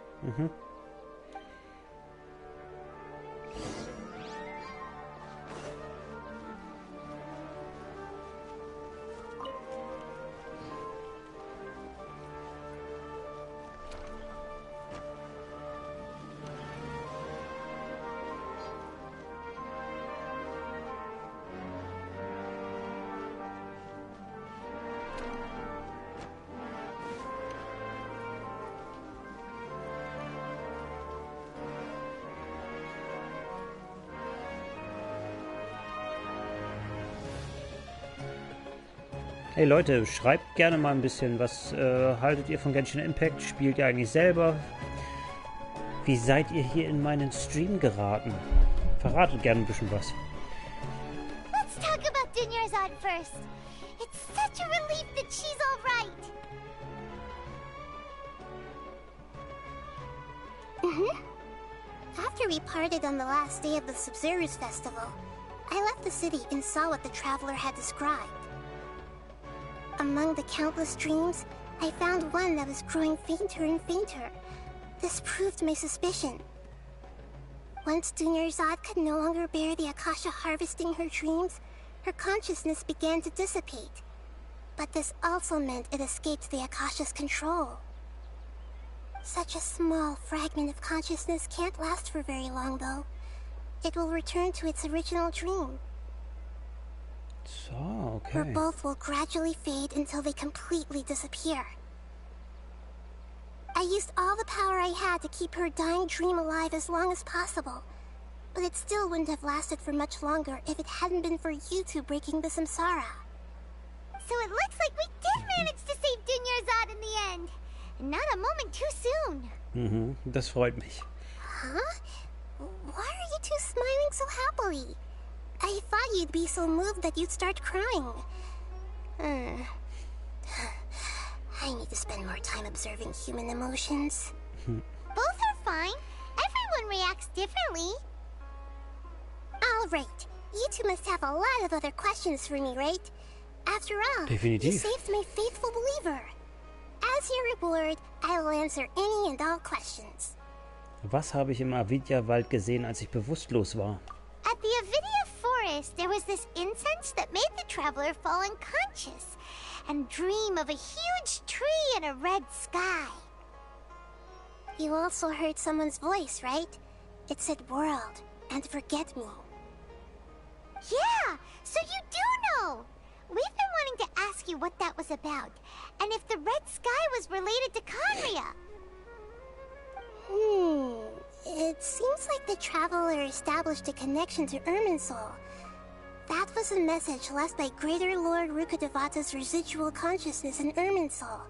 Hey Leute, schreibt gerne mal ein bisschen, was haltet ihr von Genshin Impact? Spielt ihr eigentlich selber? Wie seid ihr hier in meinen Stream geraten? Verratet gerne ein bisschen was.
Let's talk about Dunyarzad first. It's such a relief that she's all right.
After we parted on the last day of the Sub-Zero's festival, I left the city and saw what the traveler had described. Among the countless dreams, I found one that was growing fainter and fainter. This proved my suspicion. Once Dunyarzad could no longer bear the Akasha harvesting her dreams, her consciousness began to dissipate. But this also meant it escaped the Akasha's control. Such a small fragment of consciousness can't last for very long, though. It will return to its original dream.
So, okay.
Where both will gradually fade until they completely disappear. I used all the power I had to keep her dying dream alive as long as possible, but it still wouldn't have lasted for much longer if it hadn't been for you two breaking the samsara.
So it looks like we did manage to save Dunyarzad in the end. And not a moment too soon.
Das freut mich.
Huh? Why are you two smiling so happily? I thought you'd be so moved that you'd start crying. I need to spend more time observing human emotions.
Both are fine. Everyone reacts differently.
All right. You two must have a lot of other questions for me, right? After all,
Definitiv.
You saved my faithful believer. As your reward, I will answer any and all questions.
Was habe ich im Avidya-Wald gesehen, als ich bewusstlos war?
At the Avidya forest, there was this incense that made the traveler fall unconscious and dream of a huge tree and a red sky.
You also heard someone's voice, right? It said world and forget me.
Yeah, so you do know. We've been wanting to ask you what that was about, and if the red sky was related to Conria.
It seems like the traveler established a connection to Irminsul. That was a message left by Greater Lord Rukkhadevata's residual consciousness in Irminsul.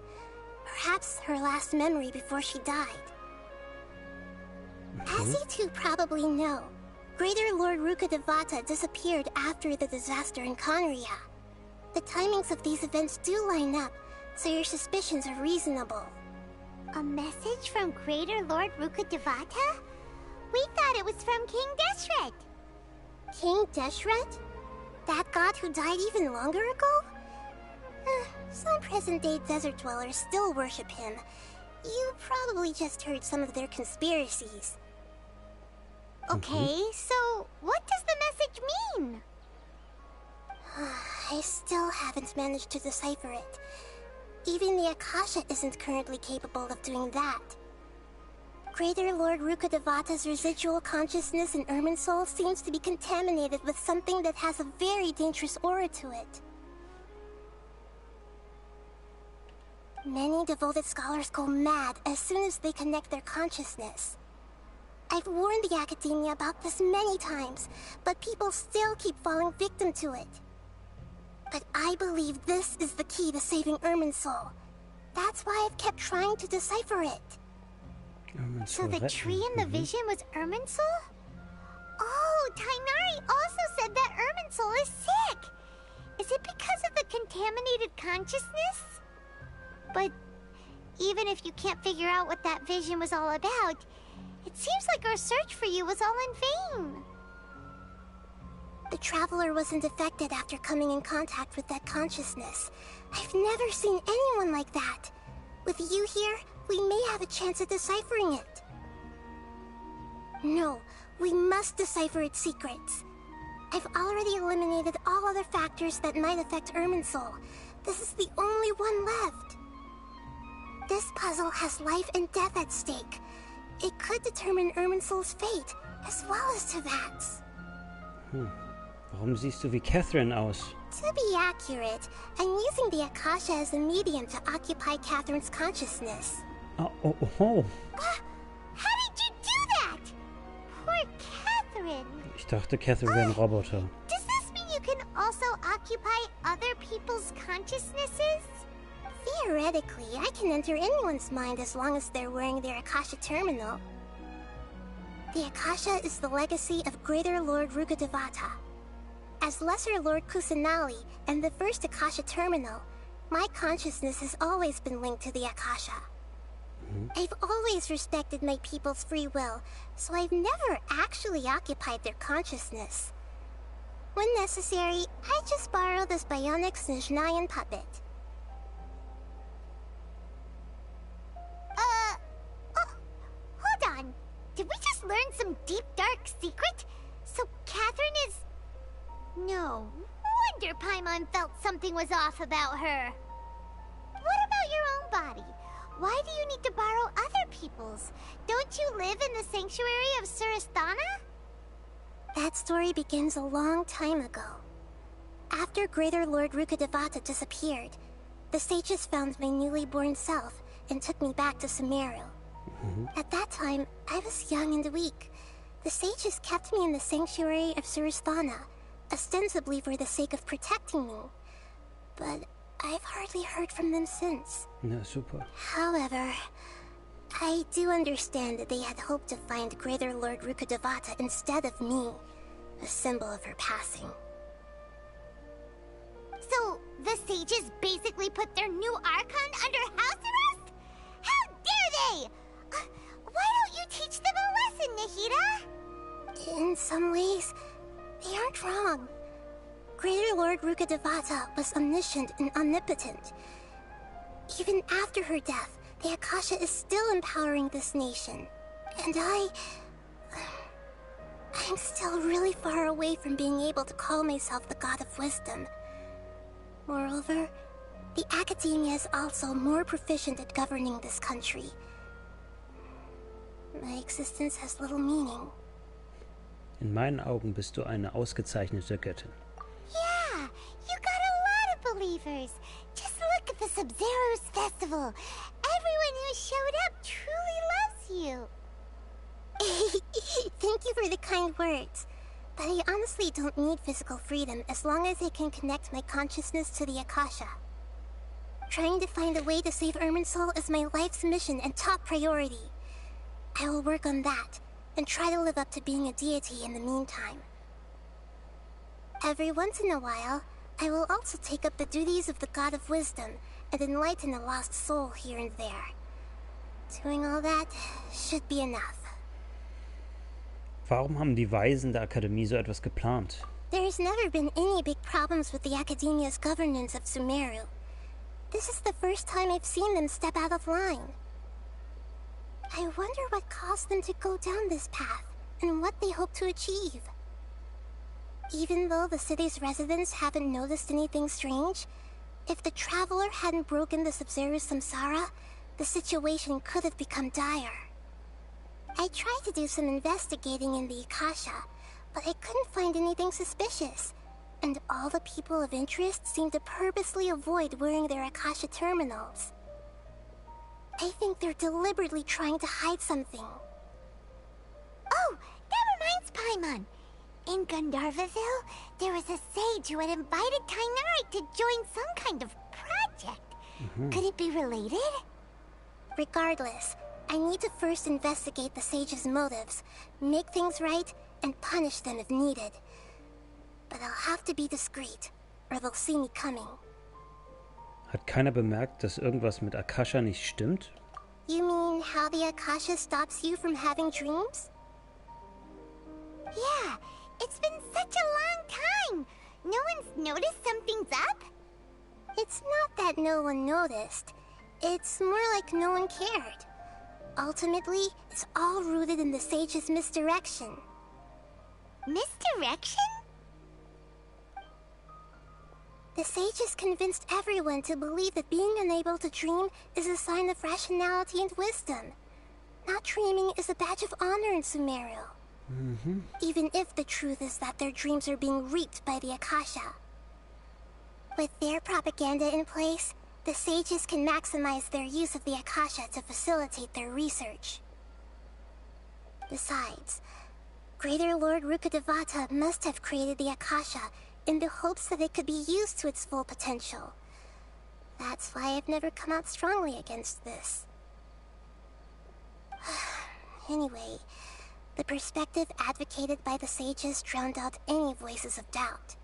Perhaps her last memory before she died. As you two probably know, Greater Lord Rukkhadevata disappeared after the disaster in Conria. The timings of these events do line up, so your suspicions are reasonable.
A message from Greater Lord Rukkhadevata? We thought it was from King Deshret.
King Deshret? That god who died even longer ago? Some present-day desert dwellers still worship him. You probably just heard some of their conspiracies.
Okay, so what does the message mean?
I still haven't managed to decipher it. Even the Akasha isn't currently capable of doing that. Greater Lord Rukkhadevata's residual consciousness in Irminsul seems to be contaminated with something that has a very dangerous aura to it. Many devoted scholars go mad as soon as they connect their consciousness. I've warned the Academia about this many times, but people still keep falling victim to it. But I believe this is the key to saving Irminsul. That's why I've kept trying to decipher it.
So the tree in the vision was Irminsul? Oh, Tainari also said that Irminsul is sick. Is it because of the contaminated consciousness? But even if you can't figure out what that vision was all about, it seems like our search for you was all in vain.
The traveler wasn't affected after coming in contact with that consciousness. I've never seen anyone like that. With you here, we may have a chance at deciphering it. No, we must decipher its secrets. I've already eliminated all other factors that might affect Irminsul. This is the only one left. This puzzle has life and death at stake. It could determine Irminsul's fate, as well as Tevat's.
Warum siehst du wie Catherine aus?
To be accurate, I'm using the Akasha as a medium to occupy Catherine's consciousness.
Oh.
How did you do that? Poor Catherine.
Ich dachte, Catherine wäre ein Roboter.
Does this mean you can also occupy other people's consciousnesses?
Theoretically, I can enter anyone's mind as long as they're wearing their Akasha terminal. The Akasha is the legacy of Greater Lord Rukkhadevata. As Lesser Lord Kusanali and the first Akasha terminal, my consciousness has always been linked to the Akasha. I've always respected my people's free will, so I've never actually occupied their consciousness. When necessary, I just borrow this bionic Snezhnayan puppet.
Hold on. Did we just learn some deep, dark secret? So Catherine is... No wonder Paimon felt something was off about her. What about your own body? Why do you need to borrow other people's? Don't you live in the sanctuary of Surasthana?
That story begins a long time ago. After Greater Lord Rukkhadevata disappeared, the sages found my newly born self and took me back to Sumeru. At that time, I was young and weak. The sages kept me in the sanctuary of Surasthana, ostensibly for the sake of protecting me. But I've hardly heard from them since.
Ja, super.
However, I do understand that they had hoped to find Greater Lord Rukkhadevata instead of me, a symbol of her passing.
So, the sages basically put their new Archon under house arrest? How dare they! Why don't you teach them a lesson, Nahida?
In some ways, they aren't wrong. Greater Lord Rukkhadevata was omniscient and omnipotent. Even after her death, the Akasha is still empowering this nation. And I'm still really far away from being able to call myself the God of Wisdom. Moreover, the Academia is also more proficient at governing this country. My existence has little meaning.
In meinen Augen bist du eine ausgezeichnete Göttin.
Yeah, you got a lot of believers. Just look at the Sub-Zero's festival. Everyone who showed up truly loves you.
Thank you for the kind words. But I honestly don't need physical freedom as long as I can connect my consciousness to the Akasha. Trying to find a way to save Irminsul is my life's mission and top priority. I will work on that, and try to live up to being a deity in the meantime. Every once in a while, I will also take up the duties of the God of Wisdom and enlighten a lost soul here and there. Doing all that should be enough.
Warum haben die Weisen der Akademie so etwas geplant?
There's never been any big problems with the Academia's governance of Sumeru. This is the first time I've seen them step out of line. I wonder what caused them to go down this path, and what they hope to achieve. Even though the city's residents haven't noticed anything strange, if the Traveler hadn't broken the Sub-Zero samsara, the situation could have become dire. I tried to do some investigating in the Akasha, but I couldn't find anything suspicious, and all the people of interest seemed to purposely avoid wearing their Akasha terminals. I think they're deliberately trying to hide something.
Oh, that reminds Paimon. In Gandharvaville, there was a sage who had invited Tainari to join some kind of project. Could it be related?
Regardless, I need to first investigate the sage's motives, make things right, and punish them if needed. But I'll have to be discreet, or they'll see me coming.
Hat keiner bemerkt, dass irgendwas mit Akasha nicht stimmt?
You mean how the Akasha stops you from having dreams?
Yeah, It's been such a long time. No one's noticed something's up?
It's not that no one noticed. It's more like no one cared. Ultimately, it's all rooted in the sage's misdirection.
Misdirection?
The sages convinced everyone to believe that being unable to dream is a sign of rationality and wisdom. Not dreaming is a badge of honor in Sumeru. Even if the truth is that their dreams are being reaped by the Akasha. With their propaganda in place, the sages can maximize their use of the Akasha to facilitate their research. Besides, Greater Lord Rukkhadevata must have created the Akasha in the hopes that it could be used to its full potential. That's why I've never come out strongly against this. Anyway, the perspective advocated by the sages drowned out any voices of doubt.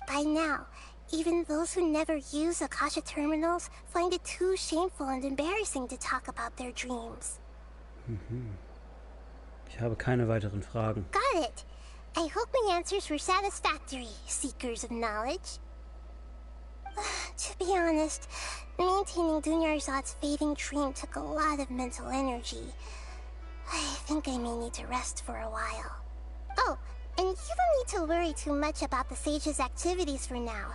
By now, even those who never use Akasha terminals find it too shameful and embarrassing to talk about their dreams.
Ich habe keine weiteren Fragen.
Got it. I hope my answers were satisfactory, seekers of knowledge. To be honest, maintaining Dunyarzad's fading dream took a lot of mental energy. I think I may need to rest for a while. Oh, and you don't need to worry too much about the sage's activities for now.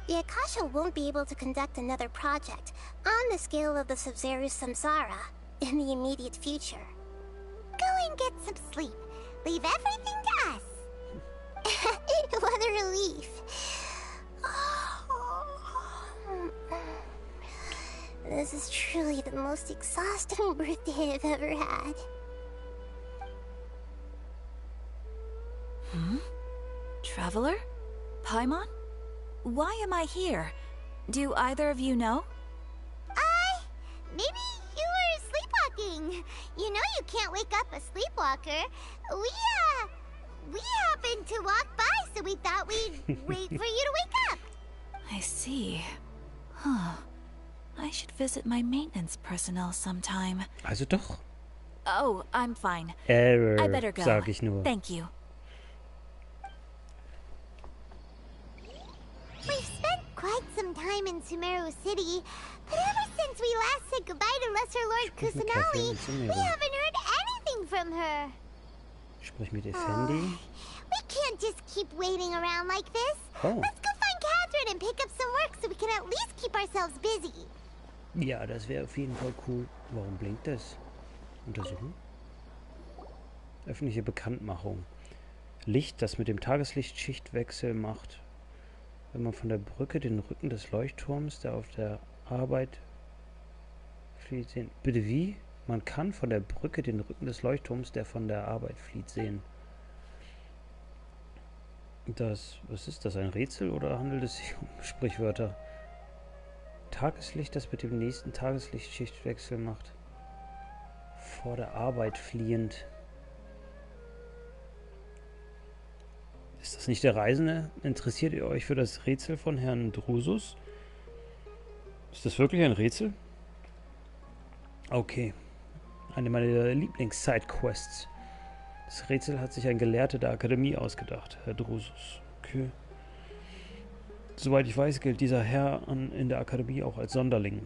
The Akasha won't be able to conduct another project on the scale of the Sub-Zero Samsara in the immediate future.
Go and get some sleep. Leave everything to us.
What a relief. This is truly the most exhausting birthday I've ever had.
Traveler? Paimon? Why am I here? Do either of you know?
Maybe you were sleepwalking. You know you can't wake up a sleepwalker. We happened to walk by, so we thought we'd wait for you to wake up.
I see. Huh. I should visit my maintenance personnel sometime.
Also doch.
Oh, I'm fine.
Error,
I better go.
sag ich nur.
Thank you.
We've spent quite some time in Sumeru City, but ever since we last said goodbye to Lesser Lord Kusanali, we haven't heard anything from her.
Sprich mit Effendi.
We can't just keep waiting around like this.
Oh.
Let's go find Catherine and pick up some work so we can at least keep ourselves busy.
Ja, das wäre auf jeden Fall cool. Warum blinkt das? Untersuchen. Öffentliche Bekanntmachung. Licht, das mit dem Tageslicht Schichtwechsel macht. Wenn man von der Brücke den Rücken des Leuchtturms, der auf der Arbeit flieht, sehen. Bitte wie? Man kann von der Brücke den Rücken des Leuchtturms, der von der Arbeit flieht, sehen. Was ist das? Ein Rätsel oder handelt es sich um Sprichwörter? Tageslicht, das mit dem nächsten Tageslicht Schichtwechsel macht. Vor der Arbeit fliehend. Ist das nicht der Reisende? Interessiert ihr euch für das Rätsel von Herrn Drusus? Ist das wirklich ein Rätsel? Okay. Eine meiner Lieblings-Side-Quests. Das Rätsel hat sich ein Gelehrter der Akademie ausgedacht, Herr Drusus. Okay. Soweit ich weiß, gilt dieser Herr in der Akademie auch als Sonderling.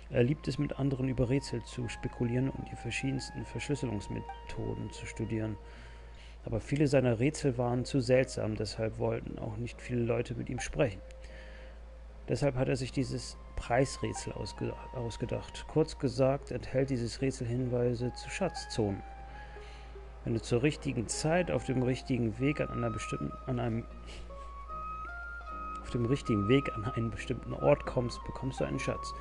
Er liebt es, mit anderen über Rätsel zu spekulieren und die verschiedensten Verschlüsselungsmethoden zu studieren. Aber viele seiner Rätsel waren zu seltsam, deshalb wollten auch nicht viele Leute mit ihm sprechen. Deshalb hat er sich dieses Preisrätsel ausgedacht. Kurz gesagt enthält dieses Rätsel Hinweise zu Schatzzonen. Wenn du zur richtigen Zeit auf dem richtigen Weg an einen bestimmten Ort kommst, bekommst du einen Schatz.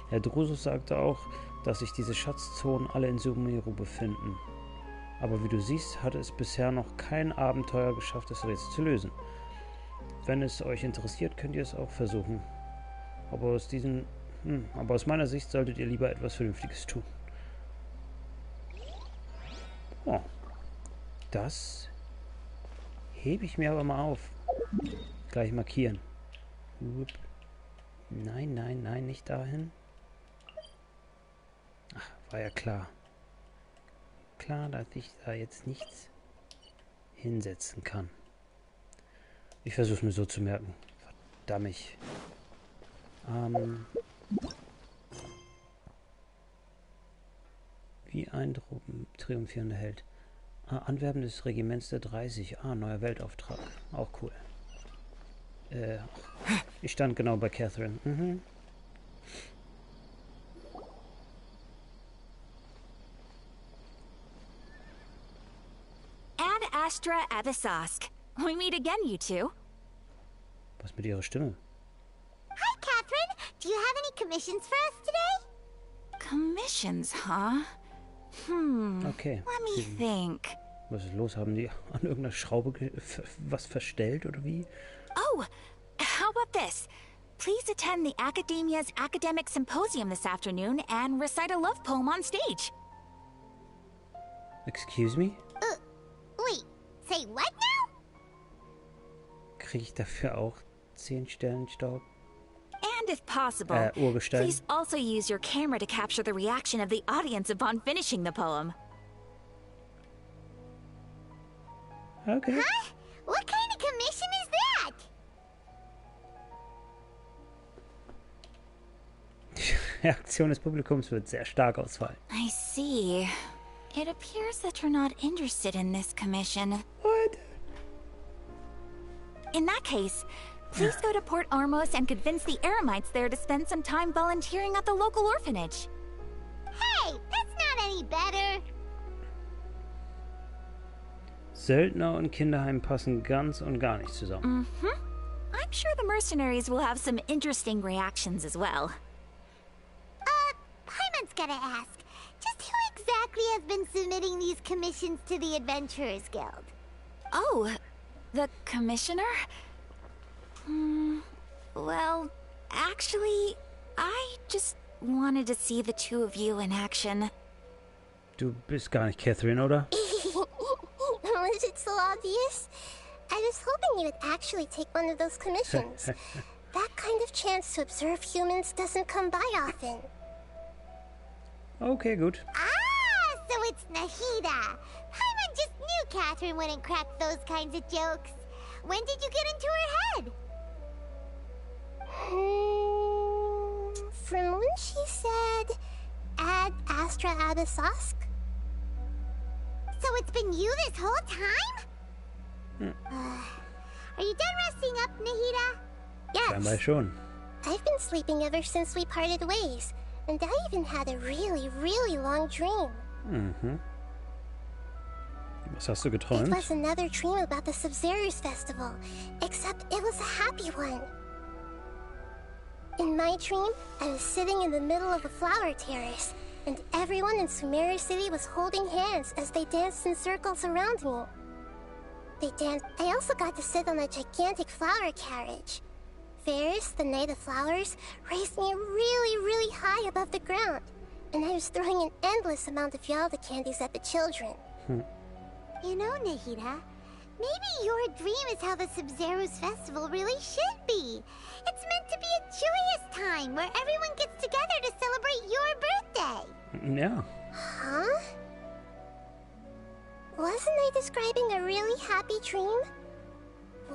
Herr Drusus sagte auch, dass sich diese Schatzzonen alle in Sumeru befinden. Aber wie du siehst, hatte es bisher noch kein Abenteuer geschafft, das Rätsel zu lösen. Wenn es euch interessiert, könnt ihr es auch versuchen. Aber aus meiner Sicht solltet ihr lieber etwas Vernünftiges tun. Oh. Das hebe ich mir aber mal auf. Gleich markieren. Nein, nein, nein, nicht dahin. Ach, war ja klar. Klar, dass ich da jetzt hinsetzen kann. Ich versuche es mir so zu merken. Verdammt. Wie ein triumphierender Held. Anwerben des Regiments der 30. Neuer Weltauftrag. Auch cool. Ich stand genau bei Catherine. Mhm.
Ad Astra Abyssosque. We meet again, you two.
Was mit ihrer Stimme?
Hi, Catherine. Do you have any commissions for us today?
Commissions, huh?
Okay.
Let me think.
Was ist los? Haben die an irgendeiner Schraube was verstellt oder wie?
Oh, how about this? Please attend the Academia's Academic Symposium this afternoon and recite a love poem on stage.
Excuse me?
Wait, say what now?
Kriege ich dafür auch 10 Sternenstaub?
And if possible,
Urgestein.
please also use your camera to capture the reaction of the audience upon finishing the poem.
Okay.
Huh? What kind of commission is that?
Die Reaktion des Publikums wird sehr stark ausfallen.
I see. It appears that you're not interested in this commission.
What?
In that case, please go to Port Armos and convince the Eremites there to spend some time volunteering at the local orphanage.
Hey, that's not any better.
Söldner und Kinderheim passen ganz und gar nicht zusammen.
I'm sure the mercenaries will have some interesting reactions as well.
Paimon's gotta ask. Just who exactly has been submitting these commissions to the Adventurers Guild?
Oh, the commissioner? Well, actually, I just wanted to see the two of you in action.
Du bist gar nicht Catherine, oder?
Was it so obvious? I was hoping you would actually take one of those commissions. That kind of chance to observe humans doesn't come by often.
Okay, gut.
So it's Nahida. Paimon just knew Catherine wouldn't crack those kinds of jokes. When did you get into her head?
From when she said, Ad Astra Abyssosque?
So it's been you this whole time? Are you done resting up, Nahida?
Scheinbar
Yes.
schon.
I've been sleeping ever since we parted ways. And I even had a really, really long dream.
Was hast du
It
geträumt?
was another dream about the Sub-Zero's festival, except it was a happy one. In my dream, I was sitting in the middle of a flower terrace, and everyone in Sumeru City was holding hands as they danced in circles around me. They danced. I also got to sit on a gigantic flower carriage. Ferris, the Knight of Flowers, raised me really, really high above the ground, and I was throwing an endless amount of Yalda candies at the children.
You know, Nahida, maybe your dream is how the Sub-Zero's festival really should be. It's meant to be a joyous time where everyone gets together to celebrate your birthday.
Ja.
Huh? Wasn't I describing a really happy dream?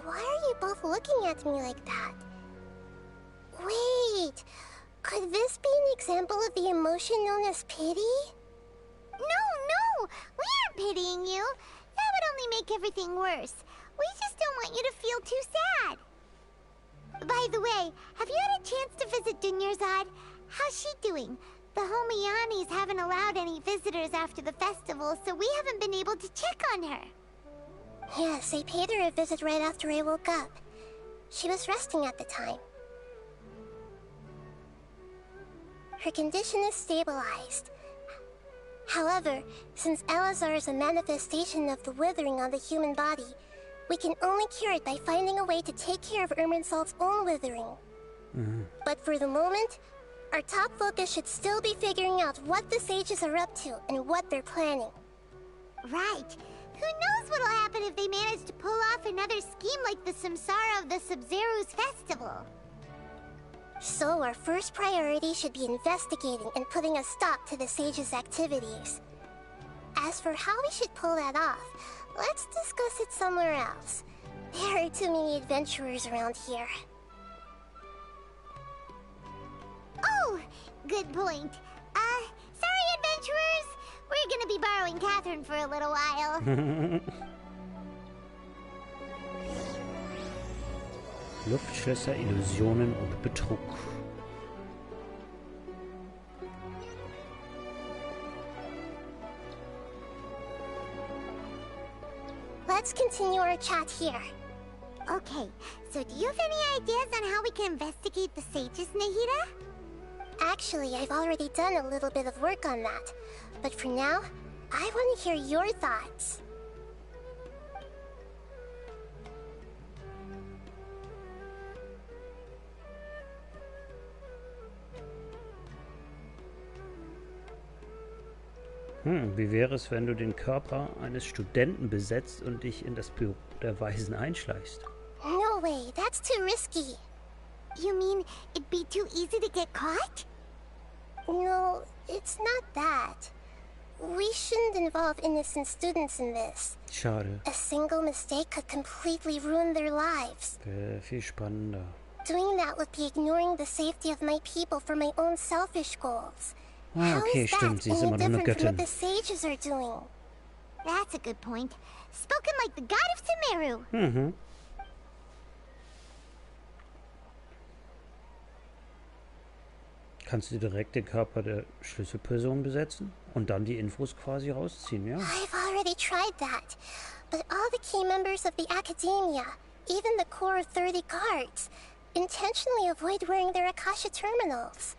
Why are you both looking at me like that? Wait, could this be an example of the emotion known as pity?
No, we aren't pitying you. That would only make everything worse. We just don't want you to feel too sad. By the way, have you had a chance to visit Dunyarzad? How's she doing? The Homianis haven't allowed any visitors after the festival, so we haven't been able to check on her.
Yes, I paid her a visit right after I woke up. She was resting at the time. Her condition is stabilized. However, since Elazar is a manifestation of the withering on the human body, we can only cure it by finding a way to take care of Irminsul's own withering. But for the moment, our top focus should still be figuring out what the sages are up to and what they're planning.
Right. Who knows what'll happen if they manage to pull off another scheme like the Samsara of the Sub-Zero's festival.
So our first priority should be investigating and putting a stop to the sages' activities. As for how we should pull that off, Let's discuss it somewhere else. There are too many adventurers around here.
Oh, good point. Sorry, adventurers. We're gonna be borrowing Catherine for a little while.
Luftschlösser, Illusionen und Betrug.
Let's continue our chat here.
Okay, so do you have any ideas on how we can investigate the sages, Nahida?
Actually, I've already done a little bit of work on that. But for now, I want to hear your thoughts.
Wie wäre es, wenn du den Körper eines Studenten besetzt und dich in das Büro der Weisen einschleichst?
No way, that's too risky.
You mean it'd be too easy to get caught?
No, it's not that. We shouldn't involve innocent students in this.
Schade.
A single mistake could completely ruin their lives.
Wäre viel spannender.
Doing that would be ignoring the safety of my people for my own selfish goals.
Ah, okay, stimmt, sie ist immer noch eine Göttin.
The sages are doing.
That's a good point. Spoken like the god of Sumeru.
Mhm. Kannst du direkt den Körper der Schlüsselperson besetzen und dann die Infos quasi rausziehen, ja?
I've already tried that, but all the key members of the academia, even the core 30 guards, intentionally avoid wearing their Akasha terminals.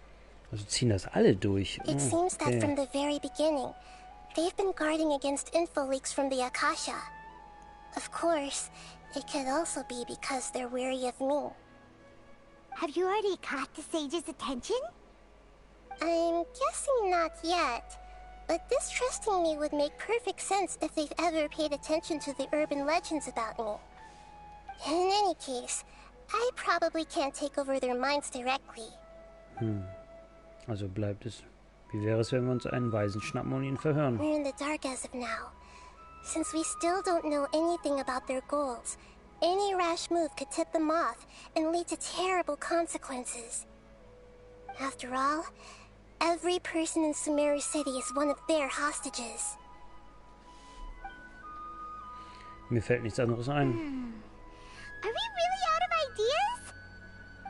Also ziehen das alle durch.
It seems that from the very beginning, they've been guarding against info leaks from the Akasha. Of course, it could also be because they're wary of me.
Have you already caught the sage's attention?
I'm guessing not yet, but distrusting me would make perfect sense if they've ever paid attention to the urban legends about me. In any case, I probably can't take over their minds directly.
Also bleibt es. Wie wäre es, wenn wir uns einen Weisen schnappen und ihn verhören?
We're in the dark as of now. Since we still don't know anything about their goals, any rash move could tip them off and lead to terrible consequences. After all, every person in Sumeru City is one of their hostages.
Mir fällt nichts anderes ein.
Are we really out of ideas?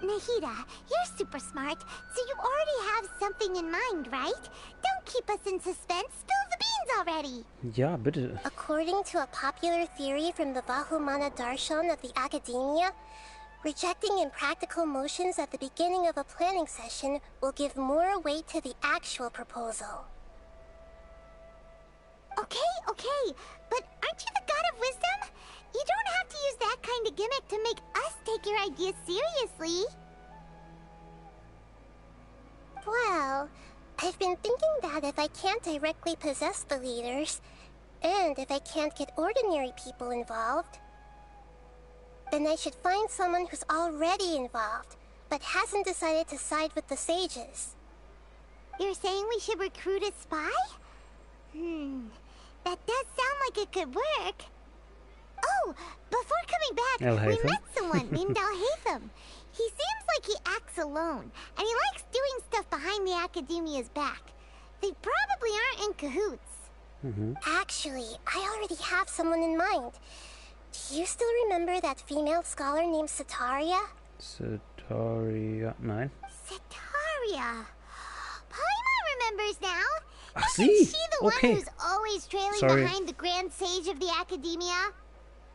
Nahida, you're super smart, so you already have something in mind, right? Don't keep us in suspense. Spill the beans already.
Ja, bitte.
According to a popular theory from the Vahumana Darshan of the Academia, rejecting impractical motions at the beginning of a planning session will give more weight to the actual proposal.
Okay, but aren't you the god of wisdom? You don't have to use that kind of gimmick to make us take your ideas seriously.
Well, I've been thinking that if I can't directly possess the leaders, and if I can't get ordinary people involved, then I should find someone who's already involved, but hasn't decided to side with the sages.
You're saying we should recruit a spy? That does sound like it could work. Oh, before coming back, we met someone named Alhaitham. He seems like he acts alone, and he likes doing stuff behind the Academia's back. They probably aren't in cahoots.
Actually, I already have someone in mind. Do you still remember that female scholar named Sataria?
Sataria, nein.
Sataria. Paimon remembers now.
Ach,
Isn't
sie?
she the one who's always trailing behind the Grand Sage of the Academia?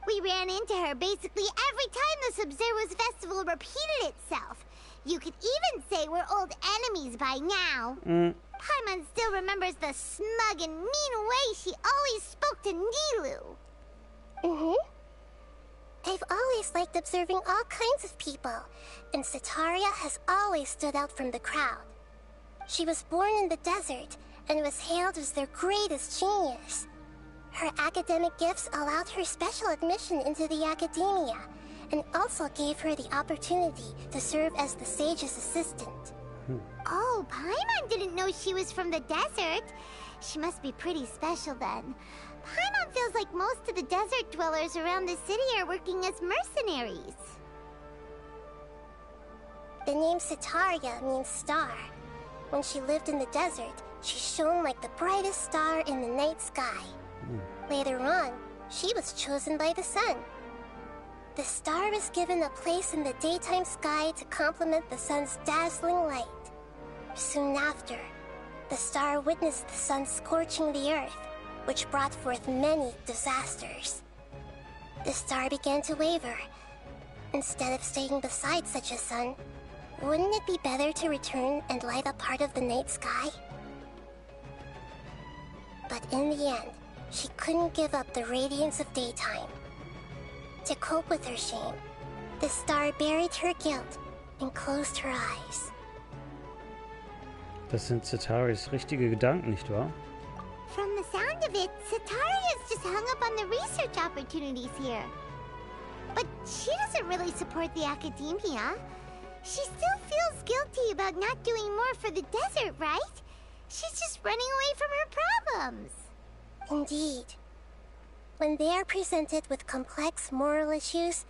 We ran into her basically every time the Sub-Zero's festival repeated itself. You could even say we're old enemies by now. Paimon still remembers the smug and mean way she always spoke to Nilou.
I've always liked observing all kinds of people, and Sataria has always stood out from the crowd. She was born in the desert and was hailed as their greatest genius. Her academic gifts allowed her special admission into the academia, and also gave her the opportunity to serve as the sage's assistant.
Oh, Paimon didn't know she was from the desert. She must be pretty special then. Paimon feels like most of the desert dwellers around the city are working as mercenaries.
The name Setaria means star. When she lived in the desert, she shone like the brightest star in the night sky. Later on, she was chosen by the sun. The star was given a place in the daytime sky to complement the sun's dazzling light. Soon after, the star witnessed the sun scorching the earth, which brought forth many disasters. The star began to waver. Instead of staying beside such a sun, wouldn't it be better to return and light up part of the night sky? But in the end, she couldn't give up the radiance of daytime. To cope with her shame, the star buried her guilt and closed her eyes.
Das sind Cetaris richtige Gedanken, nicht wahr?
From the sound of it, Setaria's just hung up on the research opportunities here. But she doesn't really support the academia. She still feels guilty about not doing more for the desert, right? She's just running away from her problems.
Indeed. When they are presented with complex moral issues,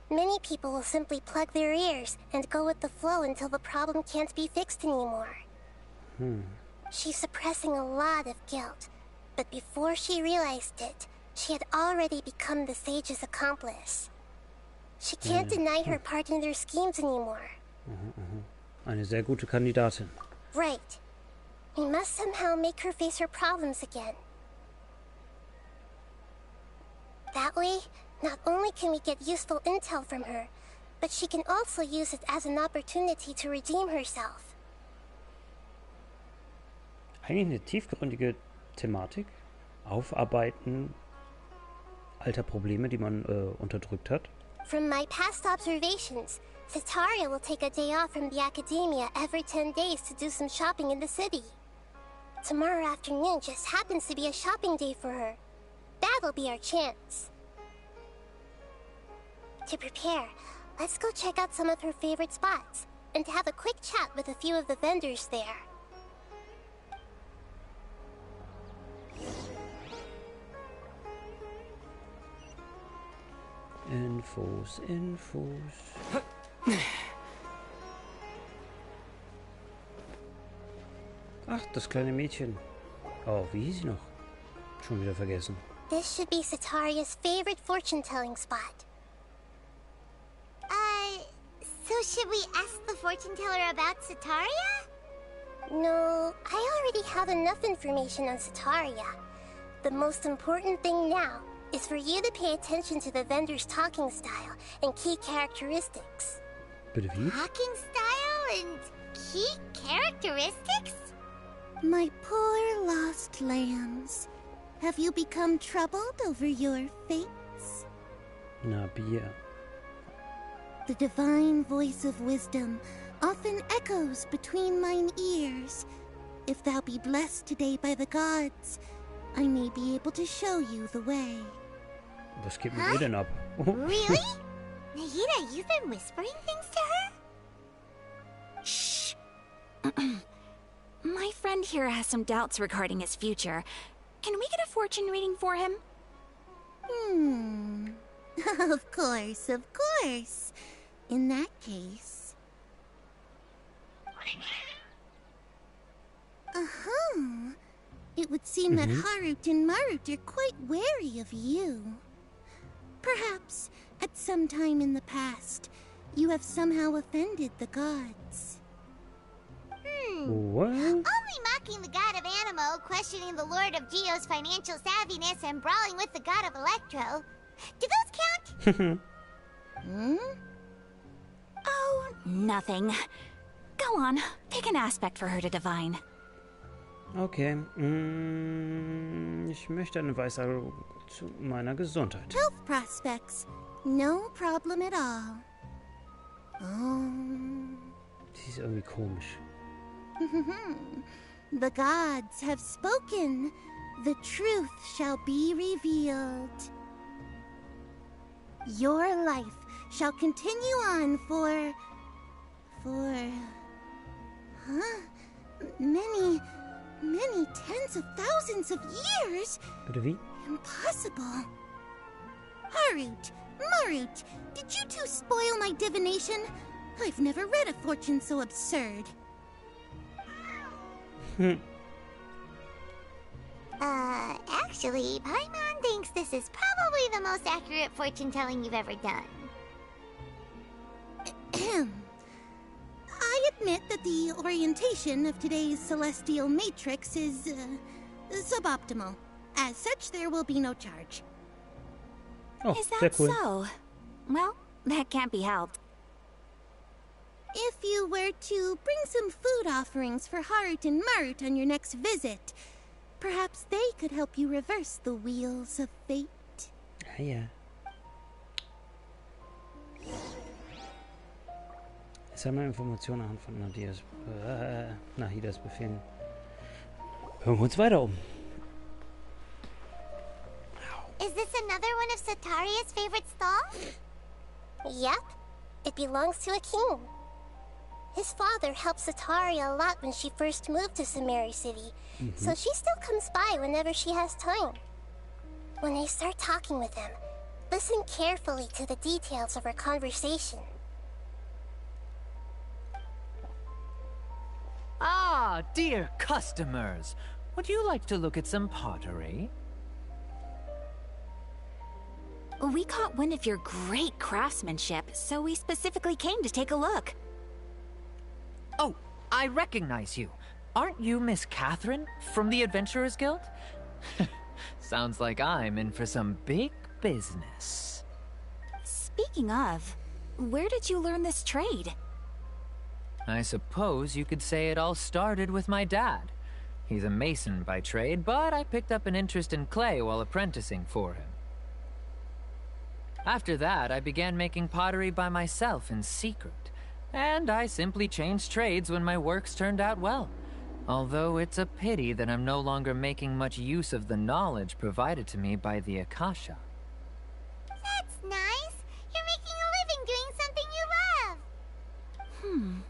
many people will simply plug their ears and go with the flow until the problem can't be fixed anymore. She's suppressing a lot of guilt, but before she realized it, she had already become the sage's accomplice. She can't deny her part in their schemes anymore.
Eine sehr gute Kandidatin.
Right. We must somehow make her face her problems again. That way, not only can we get useful intel from her, but she can also use it as an opportunity to redeem herself.
Eigentlich eine tiefgründige Thematik. Aufarbeiten alter Probleme, die man unterdrückt hat.
From my past observations, Setaria will take a day off from the academia every 10 days to do some shopping in the city. Tomorrow afternoon just happens to be a shopping day for her. That'll be our chance. To prepare, let's go check out some of her favorite spots, and have a quick chat with a few of the vendors there.
Infos. Ach, das kleine Mädchen. Oh, wie hieß sie noch? Schon wieder vergessen.
This should be Setaria's favorite fortune-telling spot.
So should we ask the fortune teller about Setaria?
No, I already have enough information on Setaria. The most important thing now is for you to pay attention to the vendor's talking style and key characteristics.
Bitte wie?
Talking style and key characteristics?
My poor lost lambs. Have you become troubled over your fates?
Na, Bier.
The divine voice of wisdom often echoes between mine ears. If thou be blessed today by the gods, I may be able to show you the way.
Was geht mit ihr denn ab?
Really? Nahida, you've been whispering things to her?
Shh. My friend here has some doubts regarding his future. Can we get a fortune reading for him?
Of course, of course. In that case... It would seem that Harut and Marut are quite wary of you. Perhaps, at some time in the past, you have somehow offended the gods.
What?
Only mocking the god of Animo, questioning the lord of Geo's financial savviness, and brawling with the god of Electro. Do those count?
Oh, nothing. Go on, pick an aspect for her to divine.
Okay. Ich möchte eine Weissagung zu meiner Gesundheit.
Health prospects. No problem at all.
Sie ist irgendwie komisch.
The gods have spoken. The truth shall be revealed. Your life shall continue on for many tens of thousands of years?
Bitte wie?
Impossible. Harut, Marut, did you two spoil my divination? I've never read a fortune so absurd.
Actually, Paimon thinks this is probably the most accurate fortune-telling you've ever done.
I admit that the orientation of today's celestial matrix is, suboptimal. As such, there will be no charge.
Oh,
is that
cool.
so? Well, that can't be helped.
If you were to bring some food offerings for Harut and Marut on your next visit, perhaps they could help you reverse the wheels of fate.
Ah, ja. Sammle Informationen anhand von Nahidas Befehlen. Hören wir uns weiter um.
Is this another one of Sataria's favorite stalls?
Yep. It belongs to a king. His father helped Sataria a lot when she first moved to Samari City, so she still comes by whenever she has time. When I start talking with him, listen carefully to the details of our conversation.
Ah, dear customers, would you like to look at some pottery?
We caught wind of your great craftsmanship, so we specifically came to take a look.
Oh, I recognize you. Aren't you Miss Catherine from the Adventurers Guild? Sounds like I'm in for some big business.
Speaking of, where did you learn this trade?
I suppose you could say it all started with my dad. He's a mason by trade, but I picked up an interest in clay while apprenticing for him. After that, I began making pottery by myself in secret, and I simply changed trades when my works turned out well. Although it's a pity that I'm no longer making much use of the knowledge provided to me by the Akasha.
That's nice. You're making a living doing something you love.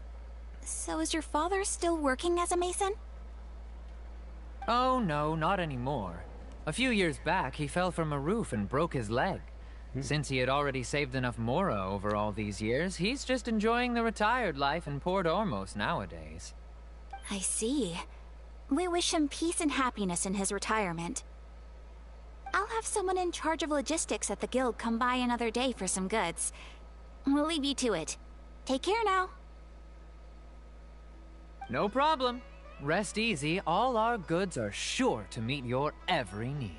So is your father still working as a mason?
Oh no, not anymore. A few years back, he fell from a roof and broke his leg. Since he had already saved enough mora over all these years, he's just enjoying the retired life in Port Ormos nowadays.
I see. We wish him peace and happiness in his retirement. I'll have someone in charge of logistics at the guild come by another day for some goods. We'll leave you to it. Take care now.
No problem. Rest easy, all our goods are sure to meet your every need.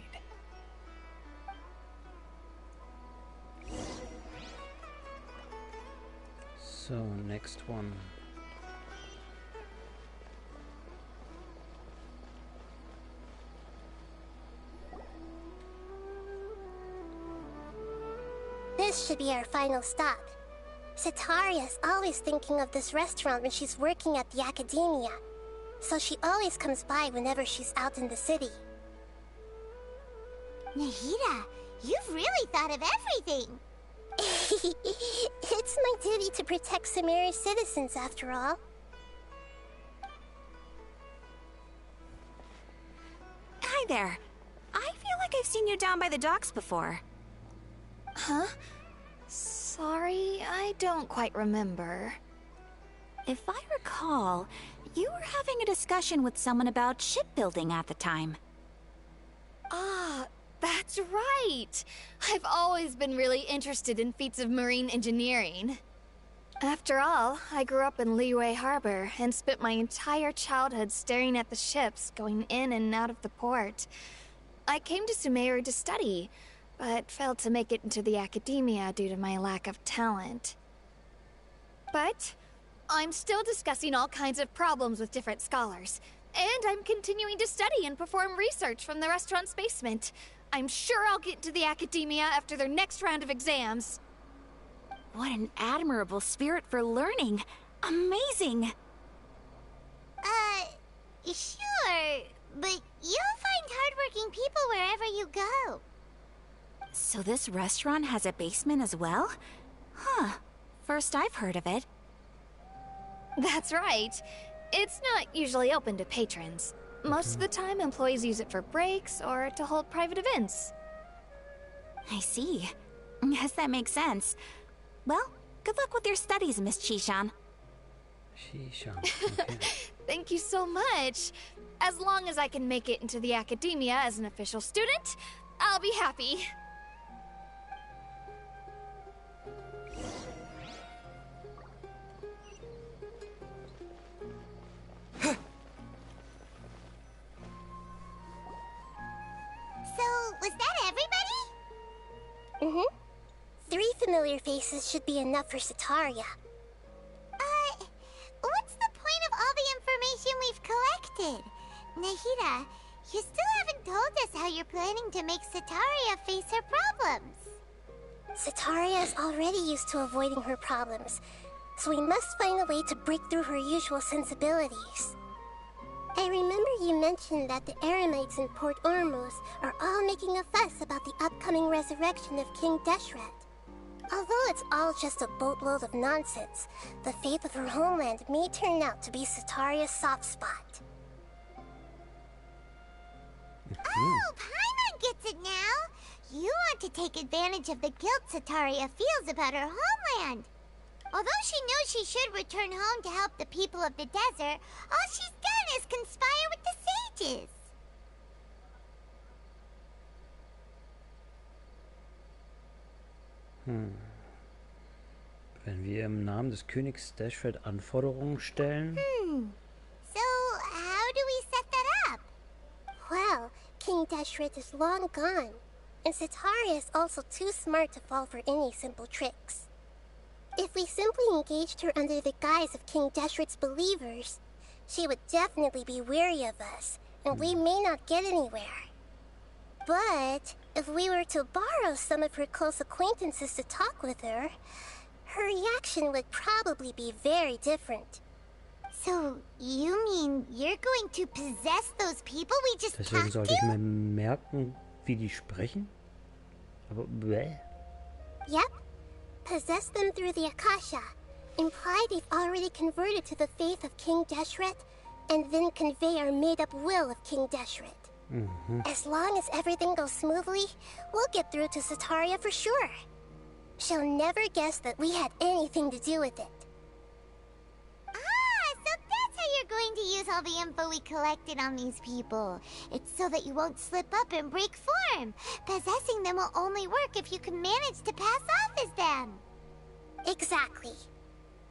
So, next one.
This should be our final stop. Sataria's always thinking of this restaurant when she's working at the academia, so she always comes by whenever she's out in the city.
Nahida, you've really thought of everything.
It's my duty to protect Samari's citizens, after all.
Hi there. I feel like I've seen you down by the docks before.
Huh? Sorry, I don't quite remember.
If I recall, you were having a discussion with someone about shipbuilding at the time.
Ah, that's right! I've always been really interested in feats of marine engineering. After all, I grew up in Liyue Harbor and spent my entire childhood staring at the ships going in and out of the port. I came to Sumeru to study, but failed to make it into the academia due to my lack of talent. But I'm still discussing all kinds of problems with different scholars, and I'm continuing to study and perform research from the restaurant's basement. I'm sure I'll get into the academia after their next round of exams.
What an admirable spirit for learning. Amazing!
Sure, but you'll find hardworking people wherever you go.
So this restaurant has a basement as well? Huh. First I've heard of it.
That's right. It's not usually open to patrons.
Most of the time, employees use it for breaks or to hold private events.
I see. Yes, that makes sense. Well, good luck with your studies, Miss Chishan.
Chishan, okay.
Thank you so much. As long as I can make it into the academia as an official student, I'll be happy.
So, was that everybody?
Mm-hmm. 3 familiar faces should be enough for Sataria.
What's the point of all the information we've collected? Nahida, you still haven't told us how you're planning to make Sataria face her problems.
Sataria is already used to avoiding her problems, so we must find a way to break through her usual sensibilities. I remember you mentioned that the Eremites in Port Ormuz are all making a fuss about the upcoming resurrection of King Deshret. Although it's all just a boatload of nonsense, the fate of her homeland may turn out to be Sataria's soft spot.
Oh, Paimon gets it now! You want to take advantage of the guilt Sataria feels about her homeland. Although she knows she should return home to help the people of the desert, all she's done is conspire with the sages.
Wenn wir im Namen des Königs Deshret Anforderungen stellen?
So, how do we set that up?
Well, King Deshret is long gone, and Sataria is also too smart to fall for any simple tricks. If we simply engaged her under the guise of King Deshret's believers, she would definitely be weary of us, and we may not get anywhere. But if we were to borrow some of her close acquaintances to talk with her, her reaction would probably be very different.
So, you mean you're going to possess those people we just
Deswegen
talked
sollte ich
to?
mir merken, wie die sprechen. Aber bäh.
Yep. Possess them through the Akasha. Imply they've already converted to the faith of King Deshret, and then convey our made-up will of King Deshret. As long as everything goes smoothly, we'll get through to Sataria for sure. She'll never guess that we had anything to do with it.
So that's how you're going to use all the info we collected on these people. It's so that you won't slip up and break form. Possessing them will only work if you can manage to pass off as them.
Exactly.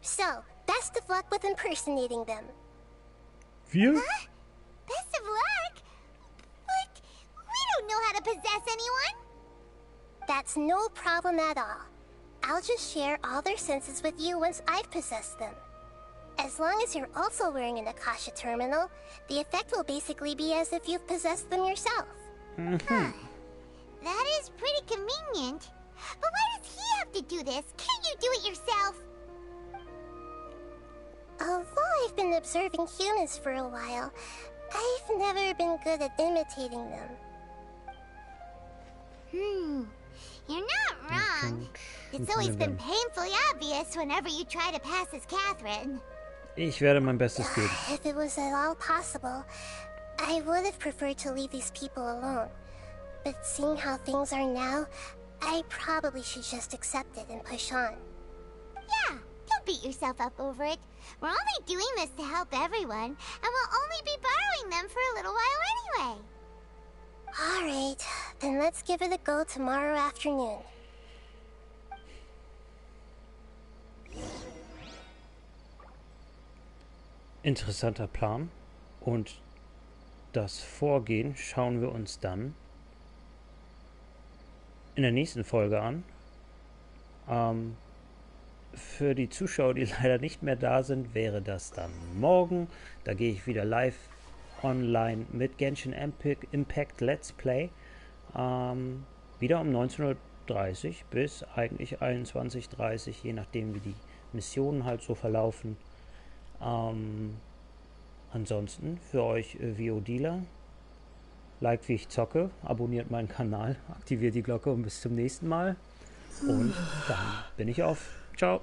So, best of luck with impersonating them.
Wir?
Huh? Best of luck? But we don't know how to possess anyone.
That's no problem at all. I'll just share all their senses with you once I've possessed them. As long as you're also wearing an Akasha terminal, the effect will basically be as if you've possessed them yourself.
That is pretty convenient. But why does he have to do this? Can't you do it yourself?
Although I've been observing humans for a while, I've never been good at imitating them.
You're not wrong. It's always been painfully obvious whenever you try to pass as Catherine.
Ich werde mein Bestes geben.
If it was at all possible, I would have preferred to leave these people alone. But seeing how things are now, I probably should just accept it and push on.
Yeah, don't beat yourself up over it. We're only doing this to help everyone, and we'll only be borrowing them for a little while anyway.
Alright, then let's give it a go tomorrow afternoon.
Interessanter Plan. Und das Vorgehen schauen wir uns dann in der nächsten Folge an. Für die Zuschauer, die leider nicht mehr da sind, wäre das dann morgen. Da gehe ich wieder live online mit Genshin Impact Let's Play. Wieder um 19:30 Uhr bis eigentlich 21:30 Uhr, je nachdem wie die Missionen halt so verlaufen. Ansonsten für euch VODler, liked wie ich zocke, abonniert meinen Kanal, aktiviert die Glocke und bis zum nächsten Mal. Und dann bin ich auf. Ciao.